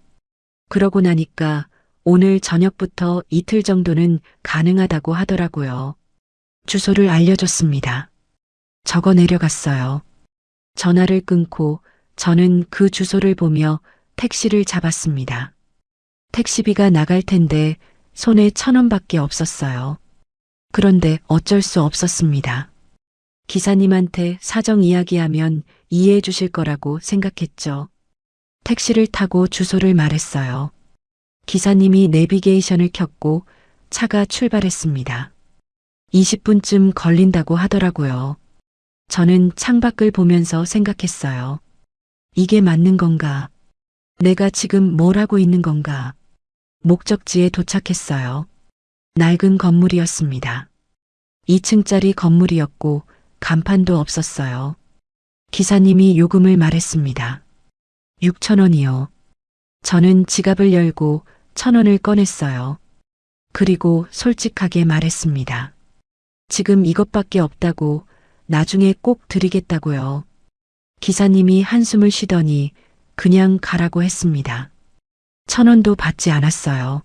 그러고 나니까 오늘 저녁부터 이틀 정도는 가능하다고 하더라고요. 주소를 알려줬습니다. 적어 내려갔어요. 전화를 끊고 저는 그 주소를 보며 택시를 잡았습니다. 택시비가 나갈 텐데 손에 1,000원밖에 없었어요. 그런데 어쩔 수 없었습니다. 기사님한테 사정 이야기하면 이해해 주실 거라고 생각했죠. 택시를 타고 주소를 말했어요. 기사님이 내비게이션을 켰고 차가 출발했습니다. 20분쯤 걸린다고 하더라고요. 저는 창밖을 보면서 생각했어요. 이게 맞는 건가? 내가 지금 뭘 하고 있는 건가? 목적지에 도착했어요. 낡은 건물이었습니다. 2층짜리 건물이었고 간판도 없었어요. 기사님이 요금을 말했습니다. 6,000원이요. 저는 지갑을 열고 1,000원을 꺼냈어요. 그리고 솔직하게 말했습니다. 지금 이것밖에 없다고, 나중에 꼭 드리겠다고요. 기사님이 한숨을 쉬더니 그냥 가라고 했습니다. 1,000원도 받지 않았어요.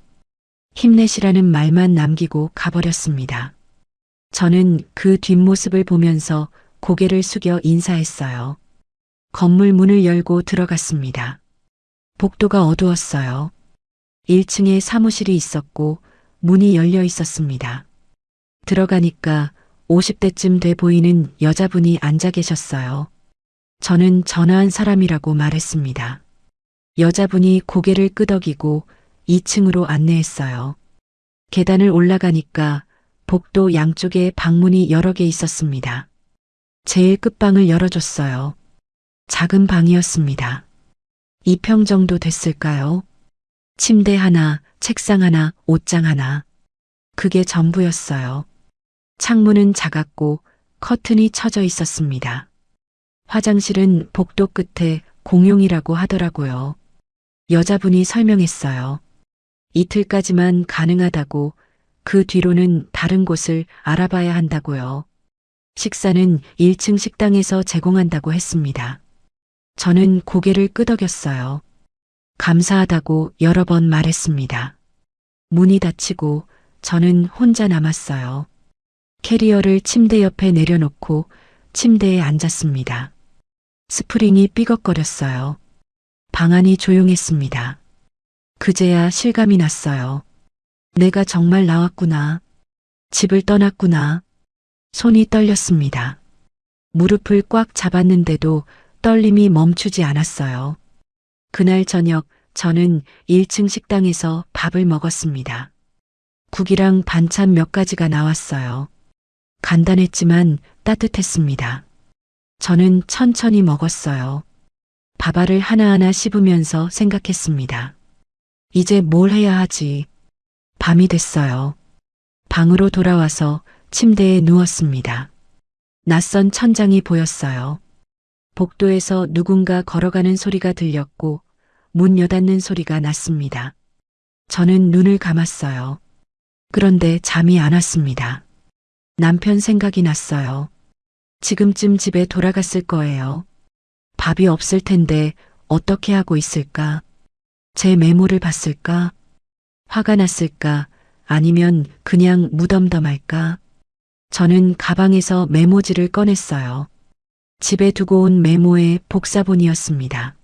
힘내시라는 말만 남기고 가버렸습니다. 저는 그 뒷모습을 보면서 고개를 숙여 인사했어요. 건물 문을 열고 들어갔습니다. 복도가 어두웠어요. 1층에 사무실이 있었고 문이 열려 있었습니다. 들어가니까 50대쯤 돼 보이는 여자분이 앉아 계셨어요. 저는 전화한 사람이라고 말했습니다. 여자분이 고개를 끄덕이고 2층으로 안내했어요. 계단을 올라가니까 복도 양쪽에 방문이 여러 개 있었습니다. 제일 끝방을 열어줬어요. 작은 방이었습니다. 2평 정도 됐을까요? 침대 하나, 책상 하나, 옷장 하나. 그게 전부였어요. 창문은 작았고 커튼이 쳐져 있었습니다. 화장실은 복도 끝에 공용이라고 하더라고요. 여자분이 설명했어요. 이틀까지만 가능하다고, 그 뒤로는 다른 곳을 알아봐야 한다고요. 식사는 1층 식당에서 제공한다고 했습니다. 저는 고개를 끄덕였어요. 감사하다고 여러 번 말했습니다. 문이 닫히고 저는 혼자 남았어요. 캐리어를 침대 옆에 내려놓고 침대에 앉았습니다. 스프링이 삐걱거렸어요. 방 안이 조용했습니다. 그제야 실감이 났어요. 내가 정말 나왔구나. 집을 떠났구나. 손이 떨렸습니다. 무릎을 꽉 잡았는데도 떨림이 멈추지 않았어요. 그날 저녁 저는 1층 식당에서 밥을 먹었습니다. 국이랑 반찬 몇 가지가 나왔어요. 간단했지만 따뜻했습니다. 저는 천천히 먹었어요. 밥알을 하나하나 씹으면서 생각했습니다. 이제 뭘 해야 하지? 밤이 됐어요. 방으로 돌아와서 침대에 누웠습니다. 낯선 천장이 보였어요. 복도에서 누군가 걸어가는 소리가 들렸고 문 여닫는 소리가 났습니다. 저는 눈을 감았어요. 그런데 잠이 안 왔습니다. 남편 생각이 났어요. 지금쯤 집에 돌아갔을 거예요. 밥이 없을 텐데 어떻게 하고 있을까? 제 메모를 봤을까? 화가 났을까? 아니면 그냥 무덤덤할까? 저는 가방에서 메모지를 꺼냈어요. 집에 두고 온 메모의 복사본이었습니다.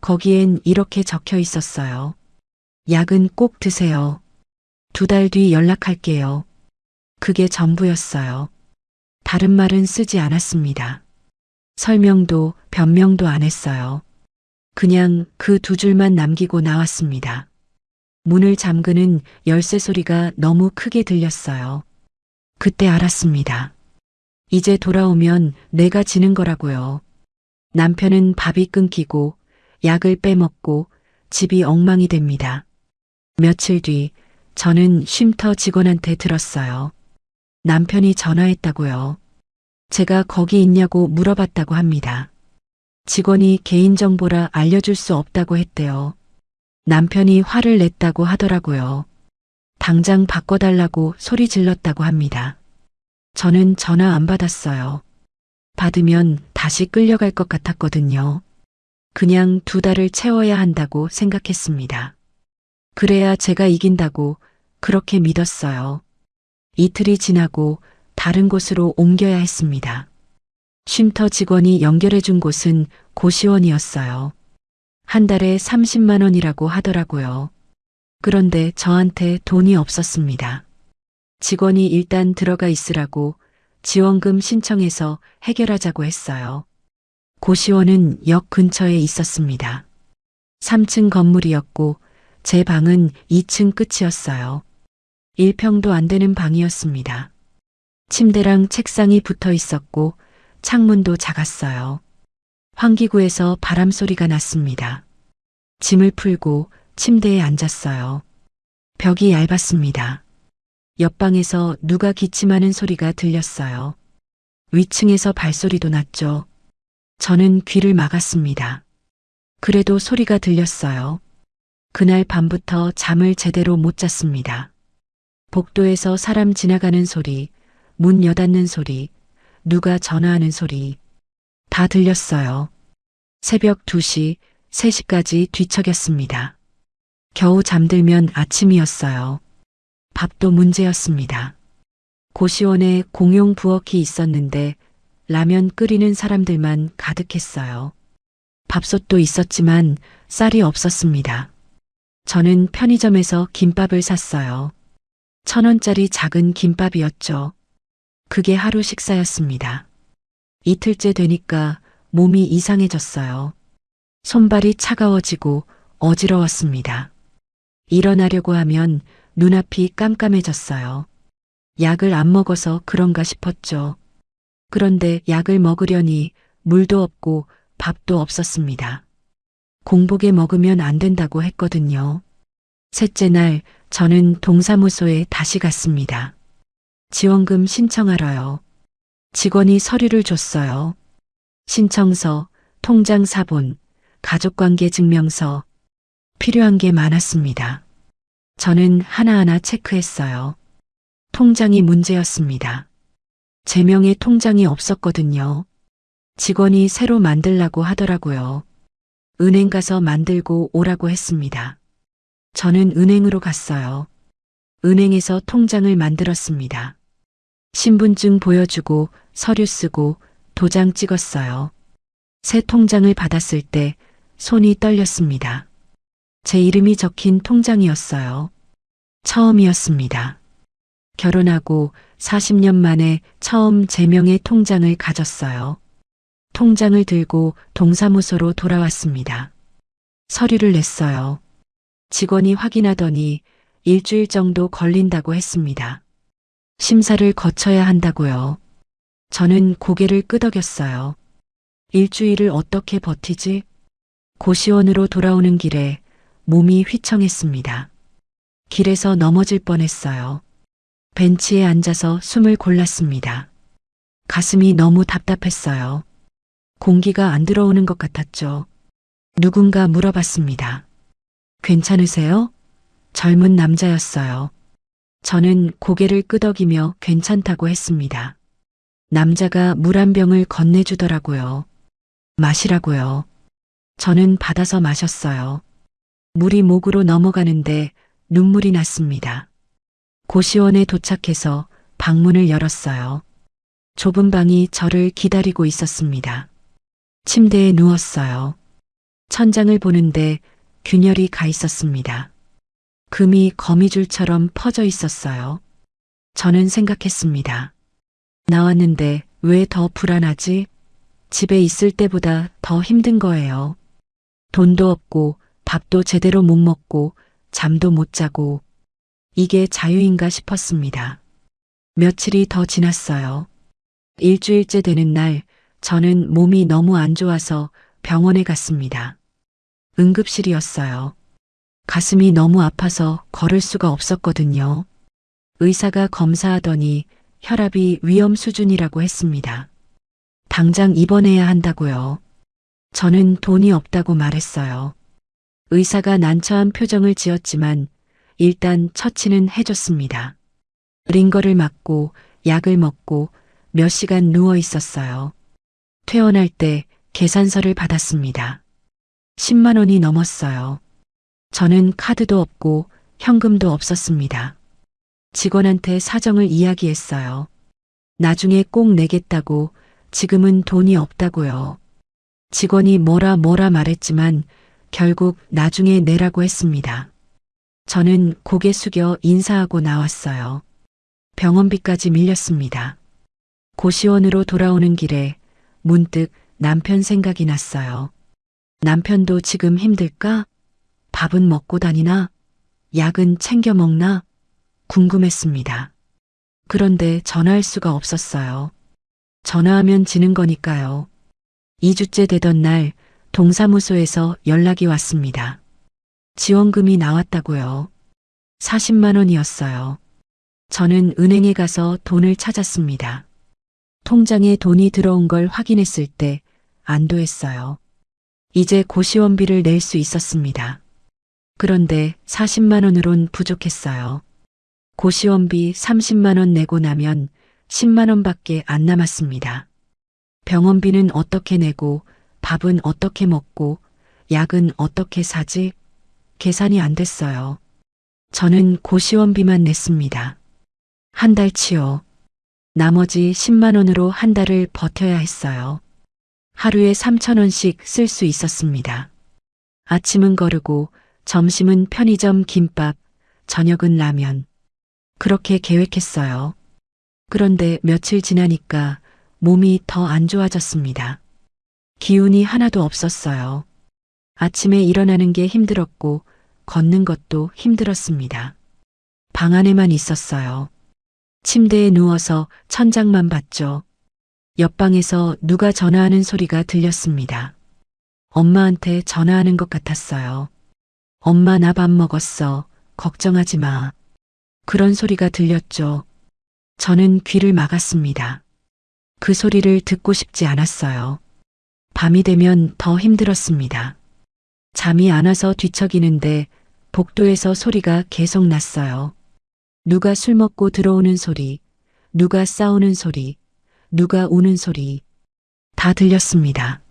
거기엔 이렇게 적혀 있었어요. 약은 꼭 드세요. 2달 뒤 연락할게요. 그게 전부였어요. 다른 말은 쓰지 않았습니다. 설명도 변명도 안 했어요. 그냥 그 2줄만 남기고 나왔습니다. 문을 잠그는 열쇠 소리가 너무 크게 들렸어요. 그때 알았습니다. 이제 돌아오면 내가 지는 거라고요. 남편은 밥이 끊기고 약을 빼먹고 집이 엉망이 됩니다. 며칠 뒤 저는 쉼터 직원한테 들었어요. 남편이 전화했다고요. 제가 거기 있냐고 물어봤다고 합니다. 직원이 개인정보라 알려줄 수 없다고 했대요. 남편이 화를 냈다고 하더라고요. 당장 바꿔달라고 소리 질렀다고 합니다. 저는 전화 안 받았어요. 받으면 다시 끌려갈 것 같았거든요. 그냥 2달을 채워야 한다고 생각했습니다. 그래야 제가 이긴다고 그렇게 믿었어요. 이틀이 지나고 다른 곳으로 옮겨야 했습니다. 쉼터 직원이 연결해준 곳은 고시원이었어요. 한 달에 30만 원이라고 하더라고요. 그런데 저한테 돈이 없었습니다. 직원이 일단 들어가 있으라고 지원금 신청해서 해결하자고 했어요. 고시원은 역 근처에 있었습니다. 3층 건물이었고 제 방은 2층 끝이었어요. 1평도 안 되는 방이었습니다. 침대랑 책상이 붙어 있었고 창문도 작았어요. 환기구에서 바람 소리가 났습니다. 짐을 풀고 침대에 앉았어요. 벽이 얇았습니다. 옆방에서 누가 기침하는 소리가 들렸어요. 위층에서 발소리도 났죠. 저는 귀를 막았습니다. 그래도 소리가 들렸어요. 그날 밤부터 잠을 제대로 못 잤습니다. 복도에서 사람 지나가는 소리, 문 여닫는 소리, 누가 전화하는 소리 다 들렸어요. 새벽 2시, 3시까지 뒤척였습니다. 겨우 잠들면 아침이었어요. 밥도 문제였습니다. 고시원에 공용 부엌이 있었는데 라면 끓이는 사람들만 가득했어요. 밥솥도 있었지만 쌀이 없었습니다. 저는 편의점에서 김밥을 샀어요. 1,000원짜리 작은 김밥이었죠. 그게 하루 식사였습니다. 이틀째 되니까 몸이 이상해졌어요. 손발이 차가워지고 어지러웠습니다. 일어나려고 하면 눈앞이 깜깜해졌어요. 약을 안 먹어서 그런가 싶었죠. 그런데 약을 먹으려니 물도 없고 밥도 없었습니다. 공복에 먹으면 안 된다고 했거든요. 셋째 날 저는 동사무소에 다시 갔습니다. 지원금 신청하러요. 직원이 서류를 줬어요. 신청서, 통장 사본, 가족관계 증명서, 필요한 게 많았습니다. 저는 하나하나 체크했어요. 통장이 문제였습니다. 제 명의 통장이 없었거든요. 직원이 새로 만들라고 하더라고요. 은행 가서 만들고 오라고 했습니다. 저는 은행으로 갔어요. 은행에서 통장을 만들었습니다. 신분증 보여주고 서류 쓰고 도장 찍었어요. 새 통장을 받았을 때 손이 떨렸습니다. 제 이름이 적힌 통장이었어요. 처음이었습니다. 결혼하고 40년 만에 처음 제 명의 통장을 가졌어요. 통장을 들고 동사무소로 돌아왔습니다. 서류를 냈어요. 직원이 확인하더니 일주일 정도 걸린다고 했습니다. 심사를 거쳐야 한다고요. 저는 고개를 끄덕였어요. 일주일을 어떻게 버티지? 고시원으로 돌아오는 길에 몸이 휘청했습니다. 길에서 넘어질 뻔했어요. 벤치에 앉아서 숨을 골랐습니다. 가슴이 너무 답답했어요. 공기가 안 들어오는 것 같았죠. 누군가 물어봤습니다. 괜찮으세요? 젊은 남자였어요. 저는 고개를 끄덕이며 괜찮다고 했습니다. 남자가 물 한 병을 건네주더라고요. 마시라고요. 저는 받아서 마셨어요. 물이 목으로 넘어가는데 눈물이 났습니다. 고시원에 도착해서 방문을 열었어요. 좁은 방이 저를 기다리고 있었습니다. 침대에 누웠어요. 천장을 보는데 균열이 가 있었습니다. 금이 거미줄처럼 퍼져 있었어요. 저는 생각했습니다. 나왔는데 왜 더 불안하지? 집에 있을 때보다 더 힘든 거예요. 돈도 없고 밥도 제대로 못 먹고 잠도 못 자고 이게 자유인가 싶었습니다. 며칠이 더 지났어요. 일주일째 되는 날 저는 몸이 너무 안 좋아서 병원에 갔습니다. 응급실이었어요. 가슴이 너무 아파서 걸을 수가 없었거든요. 의사가 검사하더니 혈압이 위험 수준이라고 했습니다. 당장 입원해야 한다고요. 저는 돈이 없다고 말했어요. 의사가 난처한 표정을 지었지만 일단 처치는 해줬습니다. 링거를 맞고 약을 먹고 몇 시간 누워 있었어요. 퇴원할 때 계산서를 받았습니다. 10만 원이 넘었어요. 저는 카드도 없고 현금도 없었습니다. 직원한테 사정을 이야기했어요. 나중에 꼭 내겠다고, 지금은 돈이 없다고요. 직원이 뭐라 말했지만 결국 나중에 내라고 했습니다. 저는 고개 숙여 인사하고 나왔어요. 병원비까지 밀렸습니다. 고시원으로 돌아오는 길에 문득 남편 생각이 났어요. 남편도 지금 힘들까? 밥은 먹고 다니나? 약은 챙겨 먹나? 궁금했습니다. 그런데 전화할 수가 없었어요. 전화하면 지는 거니까요. 2주째 되던 날 동사무소에서 연락이 왔습니다. 지원금이 나왔다고요. 40만 원이었어요. 저는 은행에 가서 돈을 찾았습니다. 통장에 돈이 들어온 걸 확인했을 때 안도했어요. 이제 고시원비를 낼 수 있었습니다. 그런데 40만 원으론 부족했어요. 고시원비 30만 원 내고 나면 10만 원밖에 안 남았습니다. 병원비는 어떻게 내고 밥은 어떻게 먹고 약은 어떻게 사지? 계산이 안 됐어요. 저는 고시원비만 냈습니다. 한 달치요. 나머지 10만 원으로 한 달을 버텨야 했어요. 하루에 3천 원씩 쓸 수 있었습니다. 아침은 거르고 점심은 편의점 김밥, 저녁은 라면. 그렇게 계획했어요. 그런데 며칠 지나니까 몸이 더 안 좋아졌습니다. 기운이 하나도 없었어요. 아침에 일어나는 게 힘들었고 걷는 것도 힘들었습니다. 방 안에만 있었어요. 침대에 누워서 천장만 봤죠. 옆방에서 누가 전화하는 소리가 들렸습니다. 엄마한테 전화하는 것 같았어요. 엄마 나 밥 먹었어. 걱정하지 마. 그런 소리가 들렸죠. 저는 귀를 막았습니다. 그 소리를 듣고 싶지 않았어요. 밤이 되면 더 힘들었습니다. 잠이 안 와서 뒤척이는데 복도에서 소리가 계속 났어요. 누가 술 먹고 들어오는 소리, 누가 싸우는 소리, 누가 우는 소리. 다 들렸습니다.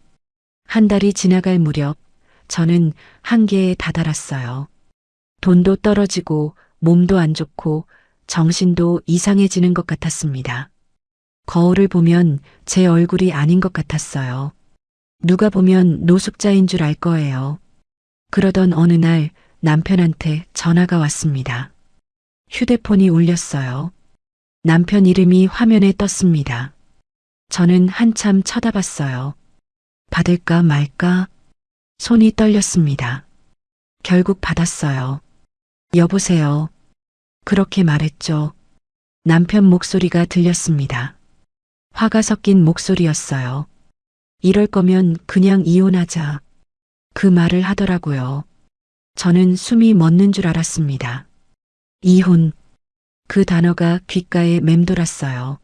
한 달이 지나갈 무렵 저는 한계에 다다랐어요. 돈도 떨어지고 몸도 안 좋고 정신도 이상해지는 것 같았습니다. 거울을 보면 제 얼굴이 아닌 것 같았어요. 누가 보면 노숙자인 줄 알 거예요. 그러던 어느 날 남편한테 전화가 왔습니다. 휴대폰이 울렸어요. 남편 이름이 화면에 떴습니다. 저는 한참 쳐다봤어요. 받을까 말까? 손이 떨렸습니다. 결국 받았어요. 여보세요. 그렇게 말했죠. 남편 목소리가 들렸습니다. 화가 섞인 목소리였어요. 이럴 거면 그냥 이혼하자. 그 말을 하더라고요. 저는 숨이 멎는 줄 알았습니다. 이혼. 그 단어가 귓가에 맴돌았어요.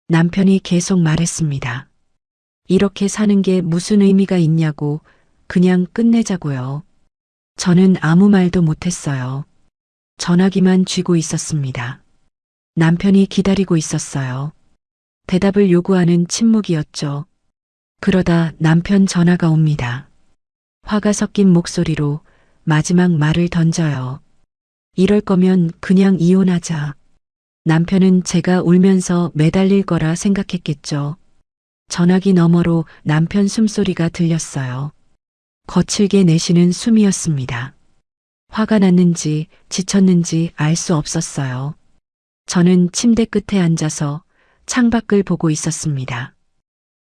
남편이 계속 말했습니다. 이렇게 사는 게 무슨 의미가 있냐고, 그냥 끝내자고요. 저는 아무 말도 못했어요. 전화기만 쥐고 있었습니다. 남편이 기다리고 있었어요. 대답을 요구하는 침묵이었죠. 그러다 남편 전화가 옵니다. 화가 섞인 목소리로 마지막 말을 던져요. 이럴 거면 그냥 이혼하자. 남편은 제가 울면서 매달릴 거라 생각했겠죠. 전화기 너머로 남편 숨소리가 들렸어요. 거칠게 내쉬는 숨이었습니다. 화가 났는지 지쳤는지 알 수 없었어요. 저는 침대 끝에 앉아서 창밖을 보고 있었습니다.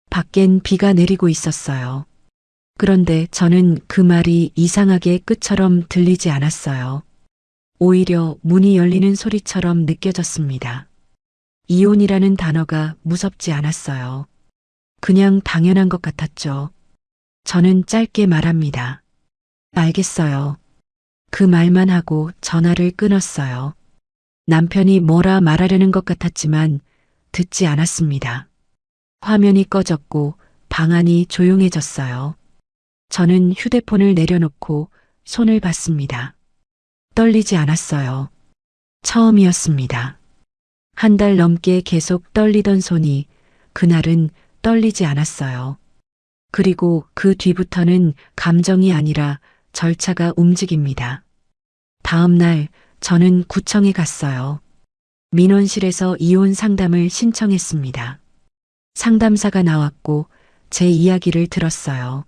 밖엔 비가 내리고 있었어요. 그런데 저는 그 말이 이상하게 끝처럼 들리지 않았어요. 오히려 문이 열리는 소리처럼 느껴졌습니다. 이혼이라는 단어가 무섭지 않았어요. 그냥 당연한 것 같았죠. 저는 짧게 말합니다. 알겠어요. 그 말만 하고 전화를 끊었어요. 남편이 뭐라 말하려는 것 같았지만 듣지 않았습니다. 화면이 꺼졌고 방 안이 조용해졌어요. 저는 휴대폰을 내려놓고 손을 봤습니다. 떨리지 않았어요. 처음이었습니다. 한 달 넘게 계속 떨리던 손이 그날은 떨리지 않았어요. 그리고 그 뒤부터는 감정이 아니라 절차가 움직입니다. 다음 날 저는 구청에 갔어요. 민원실에서 이혼 상담을 신청했습니다. 상담사가 나왔고 제 이야기를 들었어요.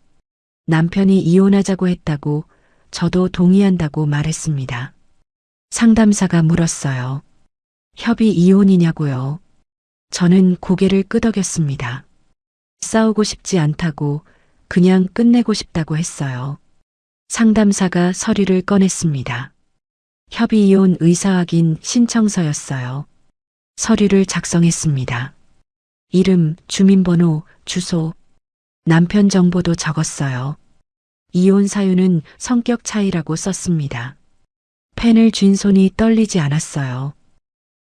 남편이 이혼하자고 했다고 저도 동의한다고 말했습니다. 상담사가 물었어요. 협의 이혼이냐고요? 저는 고개를 끄덕였습니다. 싸우고 싶지 않다고 그냥 끝내고 싶다고 했어요. 상담사가 서류를 꺼냈습니다. 협의 이혼 의사 확인 신청서였어요. 서류를 작성했습니다. 이름, 주민번호, 주소, 남편 정보도 적었어요. 이혼 사유는 성격 차이라고 썼습니다. 펜을 쥔 손이 떨리지 않았어요.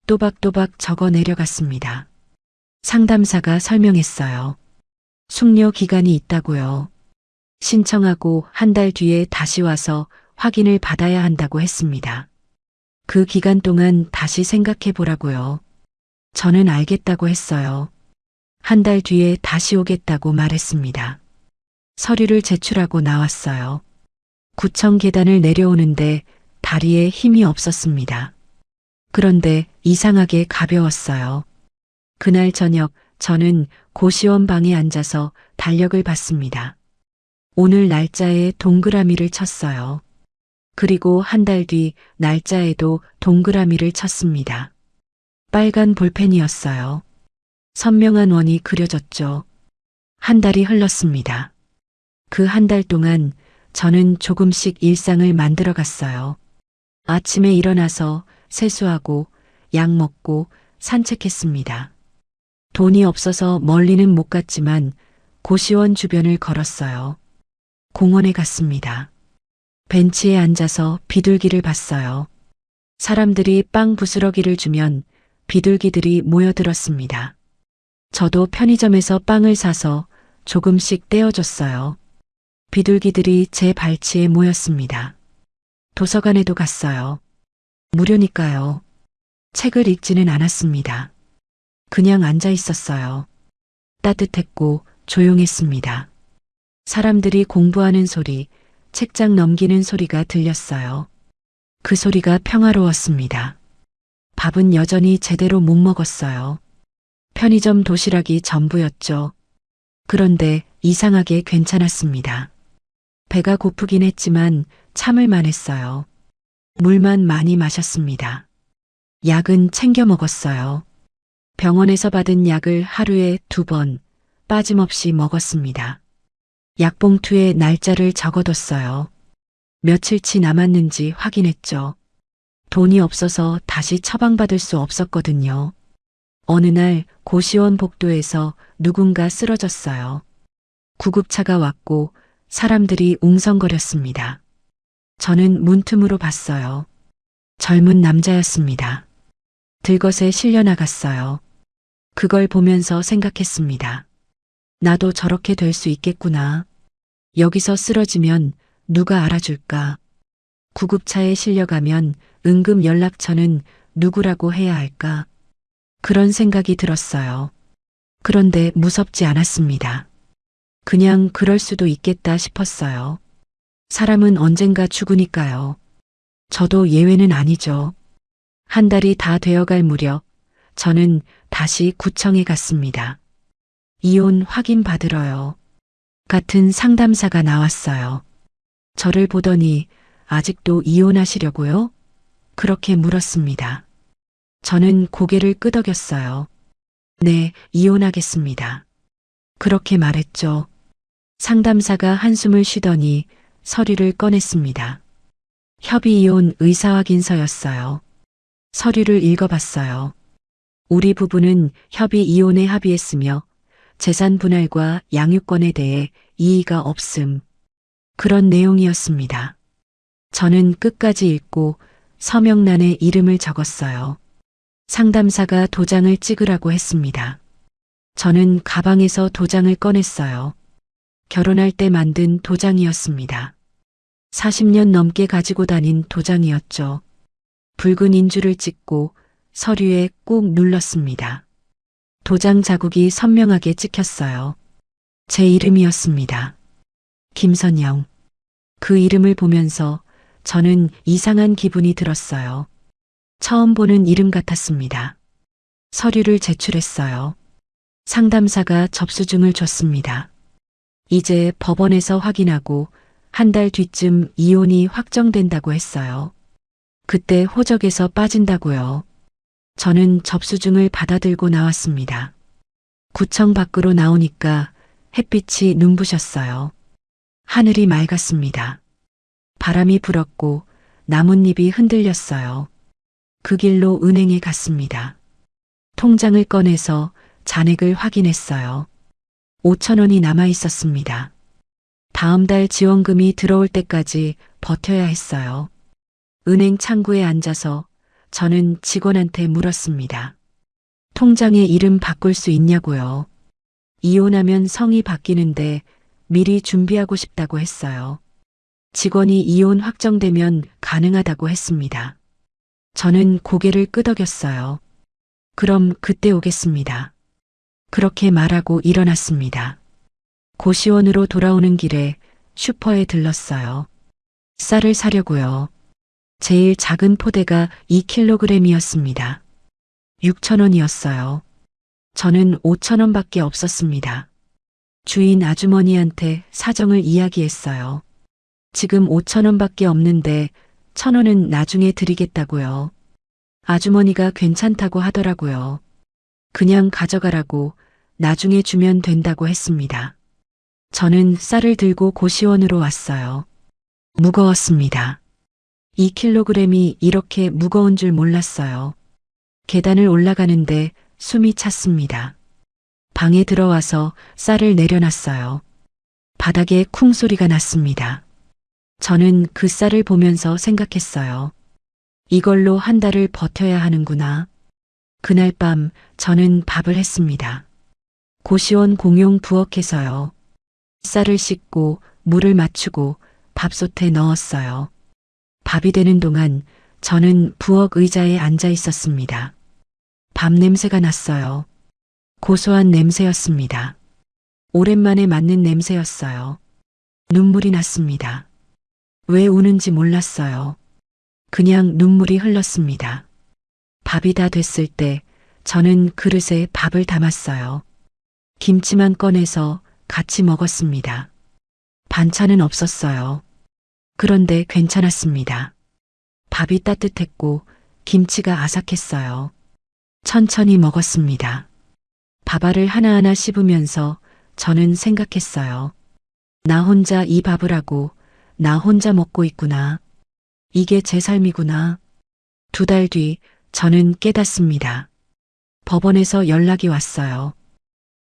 또박또박 적어 내려갔습니다. 상담사가 설명했어요. 숙려 기간이 있다고요. 신청하고 한 달 뒤에 다시 와서 확인을 받아야 한다고 했습니다. 그 기간 동안 다시 생각해 보라고요. 저는 알겠다고 했어요. 한 달 뒤에 다시 오겠다고 말했습니다. 서류를 제출하고 나왔어요. 구청 계단을 내려오는데 다리에 힘이 없었습니다. 그런데 이상하게 가벼웠어요. 그날 저녁 저는 고시원 방에 앉아서 달력을 봤습니다. 오늘 날짜에 동그라미를 쳤어요. 그리고 한 달 뒤 날짜에도 동그라미를 쳤습니다. 빨간 볼펜이었어요. 선명한 원이 그려졌죠. 한 달이 흘렀습니다. 그 한 달 동안 저는 조금씩 일상을 만들어 갔어요. 아침에 일어나서 세수하고 약 먹고 산책했습니다. 돈이 없어서 멀리는 못 갔지만 고시원 주변을 걸었어요. 공원에 갔습니다. 벤치에 앉아서 비둘기를 봤어요. 사람들이 빵 부스러기를 주면 비둘기들이 모여들었습니다. 저도 편의점에서 빵을 사서 조금씩 떼어줬어요. 비둘기들이 제 발치에 모였습니다. 도서관에도 갔어요. 무료니까요. 책을 읽지는 않았습니다. 그냥 앉아 있었어요. 따뜻했고 조용했습니다. 사람들이 공부하는 소리, 책장 넘기는 소리가 들렸어요. 그 소리가 평화로웠습니다. 밥은 여전히 제대로 못 먹었어요. 편의점 도시락이 전부였죠. 그런데 이상하게 괜찮았습니다. 배가 고프긴 했지만 참을만 했어요. 물만 많이 마셨습니다. 약은 챙겨 먹었어요. 병원에서 받은 약을 하루에 2번 빠짐없이 먹었습니다. 약봉투에 날짜를 적어뒀어요. 며칠치 남았는지 확인했죠. 돈이 없어서 다시 처방받을 수 없었거든요. 어느 날 고시원 복도에서 누군가 쓰러졌어요. 구급차가 왔고 사람들이 웅성거렸습니다. 저는 문틈으로 봤어요. 젊은 남자였습니다. 들것에 실려 나갔어요. 그걸 보면서 생각했습니다. 나도 저렇게 될 수 있겠구나. 여기서 쓰러지면 누가 알아줄까? 구급차에 실려가면 응급 연락처는 누구라고 해야 할까? 그런 생각이 들었어요. 그런데 무섭지 않았습니다. 그냥 그럴 수도 있겠다 싶었어요. 사람은 언젠가 죽으니까요. 저도 예외는 아니죠. 한 달이 다 되어갈 무렵 저는 다시 구청에 갔습니다. 이혼 확인 받으러요. 같은 상담사가 나왔어요. 저를 보더니 아직도 이혼하시려고요? 그렇게 물었습니다. 저는 고개를 끄덕였어요. 네, 이혼하겠습니다. 그렇게 말했죠. 상담사가 한숨을 쉬더니 서류를 꺼냈습니다. 협의이혼 의사확인서였어요. 서류를 읽어봤어요. 우리 부부는 협의이혼에 합의했으며 재산 분할과 양육권에 대해 이의가 없음. 그런 내용이었습니다. 저는 끝까지 읽고 서명란에 이름을 적었어요. 상담사가 도장을 찍으라고 했습니다. 저는 가방에서 도장을 꺼냈어요. 결혼할 때 만든 도장이었습니다. 40년 넘게 가지고 다닌 도장이었죠. 붉은 인주를 찍고 서류에 꾹 눌렀습니다. 도장 자국이 선명하게 찍혔어요. 제 이름이었습니다. 김선영. 그 이름을 보면서 저는 이상한 기분이 들었어요. 처음 보는 이름 같았습니다. 서류를 제출했어요. 상담사가 접수증을 줬습니다. 이제 법원에서 확인하고 한 달 뒤쯤 이혼이 확정된다고 했어요. 그때 호적에서 빠진다고요. 저는 접수증을 받아들고 나왔습니다. 구청 밖으로 나오니까 햇빛이 눈부셨어요. 하늘이 맑았습니다. 바람이 불었고 나뭇잎이 흔들렸어요. 그 길로 은행에 갔습니다. 통장을 꺼내서 잔액을 확인했어요. 5,000원이 남아 있었습니다. 다음 달 지원금이 들어올 때까지 버텨야 했어요. 은행 창구에 앉아서 저는 직원한테 물었습니다. 통장에 이름 바꿀 수 있냐고요. 이혼하면 성이 바뀌는데 미리 준비하고 싶다고 했어요. 직원이 이혼 확정되면 가능하다고 했습니다. 저는 고개를 끄덕였어요. 그럼 그때 오겠습니다. 그렇게 말하고 일어났습니다. 고시원으로 돌아오는 길에 슈퍼에 들렀어요. 쌀을 사려고요. 제일 작은 포대가 2kg이었습니다. 6,000원이었어요. 저는 5,000원밖에 없었습니다. 주인 아주머니한테 사정을 이야기했어요. 지금 5,000원밖에 없는데 1,000원은 나중에 드리겠다고요. 아주머니가 괜찮다고 하더라고요. 그냥 가져가라고 나중에 주면 된다고 했습니다. 저는 쌀을 들고 고시원으로 왔어요. 무거웠습니다. 2kg이 이렇게 무거운 줄 몰랐어요. 계단을 올라가는데 숨이 찼습니다. 방에 들어와서 쌀을 내려놨어요. 바닥에 쿵 소리가 났습니다. 저는 그 쌀을 보면서 생각했어요. 이걸로 한 달을 버텨야 하는구나. 그날 밤 저는 밥을 했습니다. 고시원 공용 부엌에서요. 쌀을 씻고 물을 맞추고 밥솥에 넣었어요. 밥이 되는 동안 저는 부엌 의자에 앉아 있었습니다. 밥 냄새가 났어요. 고소한 냄새였습니다. 오랜만에 맡는 냄새였어요. 눈물이 났습니다. 왜 우는지 몰랐어요. 그냥 눈물이 흘렀습니다. 밥이 다 됐을 때 저는 그릇에 밥을 담았어요. 김치만 꺼내서 같이 먹었습니다. 반찬은 없었어요. 그런데 괜찮았습니다. 밥이 따뜻했고 김치가 아삭했어요. 천천히 먹었습니다. 밥알을 하나하나 씹으면서 저는 생각했어요. 나 혼자 이 밥을 하고 나 혼자 먹고 있구나. 이게 제 삶이구나. 2달 뒤 저는 깨닫습니다. 법원에서 연락이 왔어요.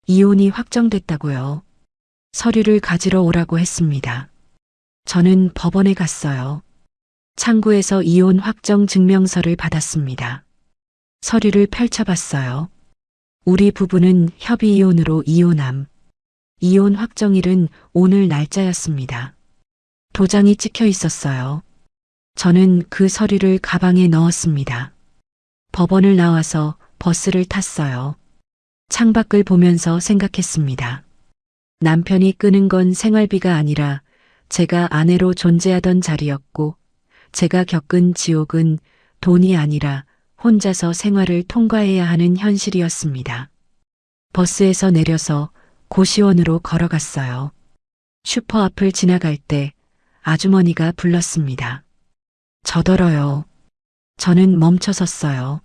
이혼이 확정됐다고요. 서류를 가지러 오라고 했습니다. 저는 법원에 갔어요. 창구에서 이혼 확정 증명서를 받았습니다. 서류를 펼쳐봤어요. 우리 부부는 협의 이혼으로 이혼함. 이혼 확정일은 오늘 날짜였습니다. 도장이 찍혀 있었어요. 저는 그 서류를 가방에 넣었습니다. 법원을 나와서 버스를 탔어요. 창밖을 보면서 생각했습니다. 남편이 끄는 건 생활비가 아니라 제가 아내로 존재하던 자리였고, 제가 겪은 지옥은 돈이 아니라 혼자서 생활을 통과해야 하는 현실이었습니다. 버스에서 내려서 고시원으로 걸어갔어요. 슈퍼 앞을 지나갈 때 아주머니가 불렀습니다. 저더러요. 저는 멈춰섰어요.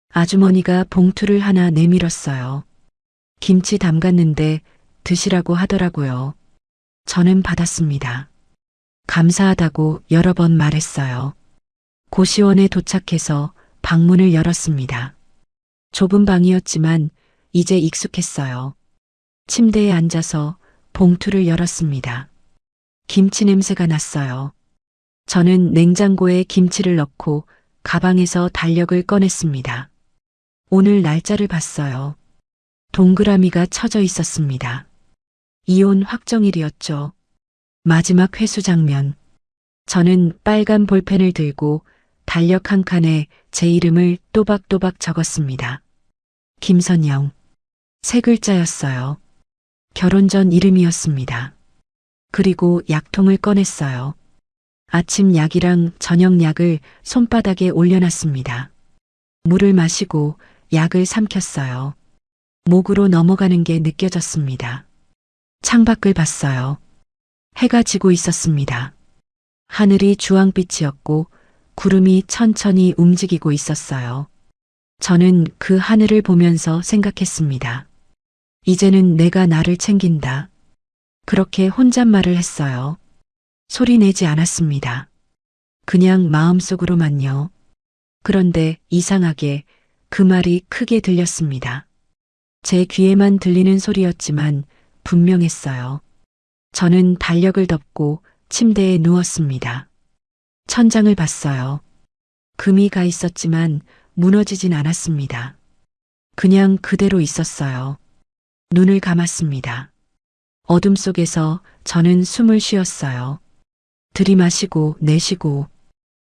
아주머니가 봉투를 하나 내밀었어요. 김치 담갔는데 드시라고 하더라고요. 저는 받았습니다. 감사하다고 여러 번 말했어요. 고시원에 도착해서 방문을 열었습니다. 좁은 방이었지만 이제 익숙했어요. 침대에 앉아서 봉투를 열었습니다. 김치 냄새가 났어요. 저는 냉장고에 김치를 넣고 가방에서 달력을 꺼냈습니다. 오늘 날짜를 봤어요. 동그라미가 쳐져 있었습니다. 이혼 확정일이었죠. 마지막 회수 장면. 저는 빨간 볼펜을 들고 달력 한 칸에 제 이름을 또박또박 적었습니다. 김선영. 세 글자였어요. 결혼 전 이름이었습니다. 그리고 약통을 꺼냈어요. 아침 약이랑 저녁 약을 손바닥에 올려놨습니다. 물을 마시고 약을 삼켰어요. 목으로 넘어가는 게 느껴졌습니다. 창밖을 봤어요. 해가 지고 있었습니다. 하늘이 주황빛이었고 구름이 천천히 움직이고 있었어요. 저는 그 하늘을 보면서 생각했습니다. 이제는 내가 나를 챙긴다. 그렇게 혼잣말을 했어요. 소리 내지 않았습니다. 그냥 마음속으로만요. 그런데 이상하게 그 말이 크게 들렸습니다. 제 귀에만 들리는 소리였지만 분명했어요. 저는 달력을 덮고 침대에 누웠습니다. 천장을 봤어요. 금이 가 있었지만 무너지진 않았습니다. 그냥 그대로 있었어요. 눈을 감았습니다. 어둠 속에서 저는 숨을 쉬었어요. 들이마시고 내쉬고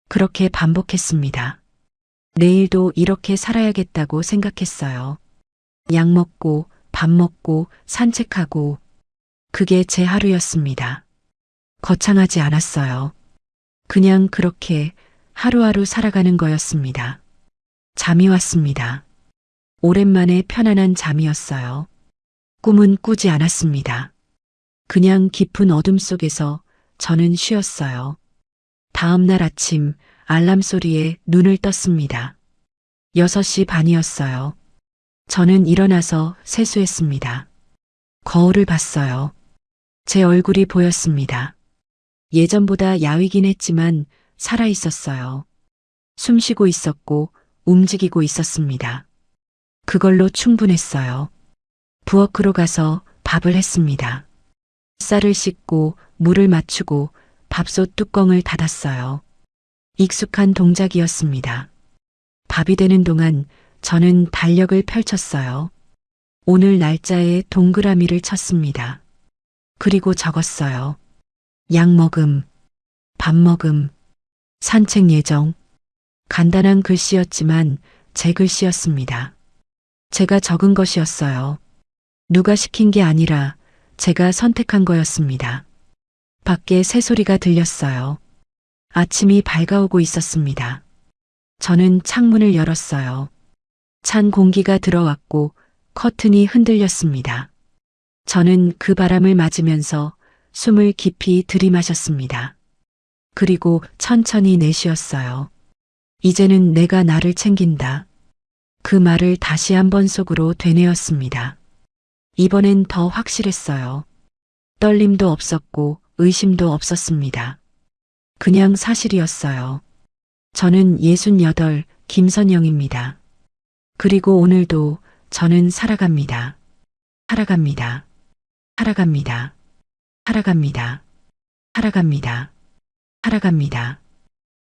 그렇게 반복했습니다. 내일도 이렇게 살아야겠다고 생각했어요. 약 먹고 밥 먹고 산책하고 그게 제 하루였습니다. 거창하지 않았어요. 그냥 그렇게 하루하루 살아가는 거였습니다. 잠이 왔습니다. 오랜만에 편안한 잠이었어요. 꿈은 꾸지 않았습니다. 그냥 깊은 어둠 속에서 저는 쉬었어요. 다음 날 아침 알람 소리에 눈을 떴습니다. 6시 반이었어요. 저는 일어나서 세수했습니다. 거울을 봤어요. 제 얼굴이 보였습니다. 예전보다 야위긴 했지만 살아 있었어요. 숨 쉬고 있었고 움직이고 있었습니다. 그걸로 충분했어요. 부엌으로 가서 밥을 했습니다. 쌀을 씻고 물을 맞추고 밥솥 뚜껑을 닫았어요. 익숙한 동작이었습니다. 밥이 되는 동안 저는 달력을 펼쳤어요. 오늘 날짜에 동그라미를 쳤습니다. 그리고 적었어요. 약 먹음, 밥 먹음, 산책 예정. 간단한 글씨였지만 제 글씨였습니다. 제가 적은 것이었어요. 누가 시킨 게 아니라 제가 선택한 거였습니다. 밖에 새소리가 들렸어요. 아침이 밝아오고 있었습니다. 저는 창문을 열었어요. 찬 공기가 들어왔고 커튼이 흔들렸습니다. 저는 그 바람을 맞으면서 숨을 깊이 들이마셨습니다. 그리고 천천히 내쉬었어요. 이제는 내가 나를 챙긴다. 그 말을 다시 한번 속으로 되뇌었습니다. 이번엔 더 확실했어요. 떨림도 없었고 의심도 없었습니다. 그냥 사실이었어요. 저는 68 김선영입니다. 그리고 오늘도 저는 살아갑니다. 살아갑니다. 살아갑니다. 살아갑니다. 살아갑니다. 살아갑니다.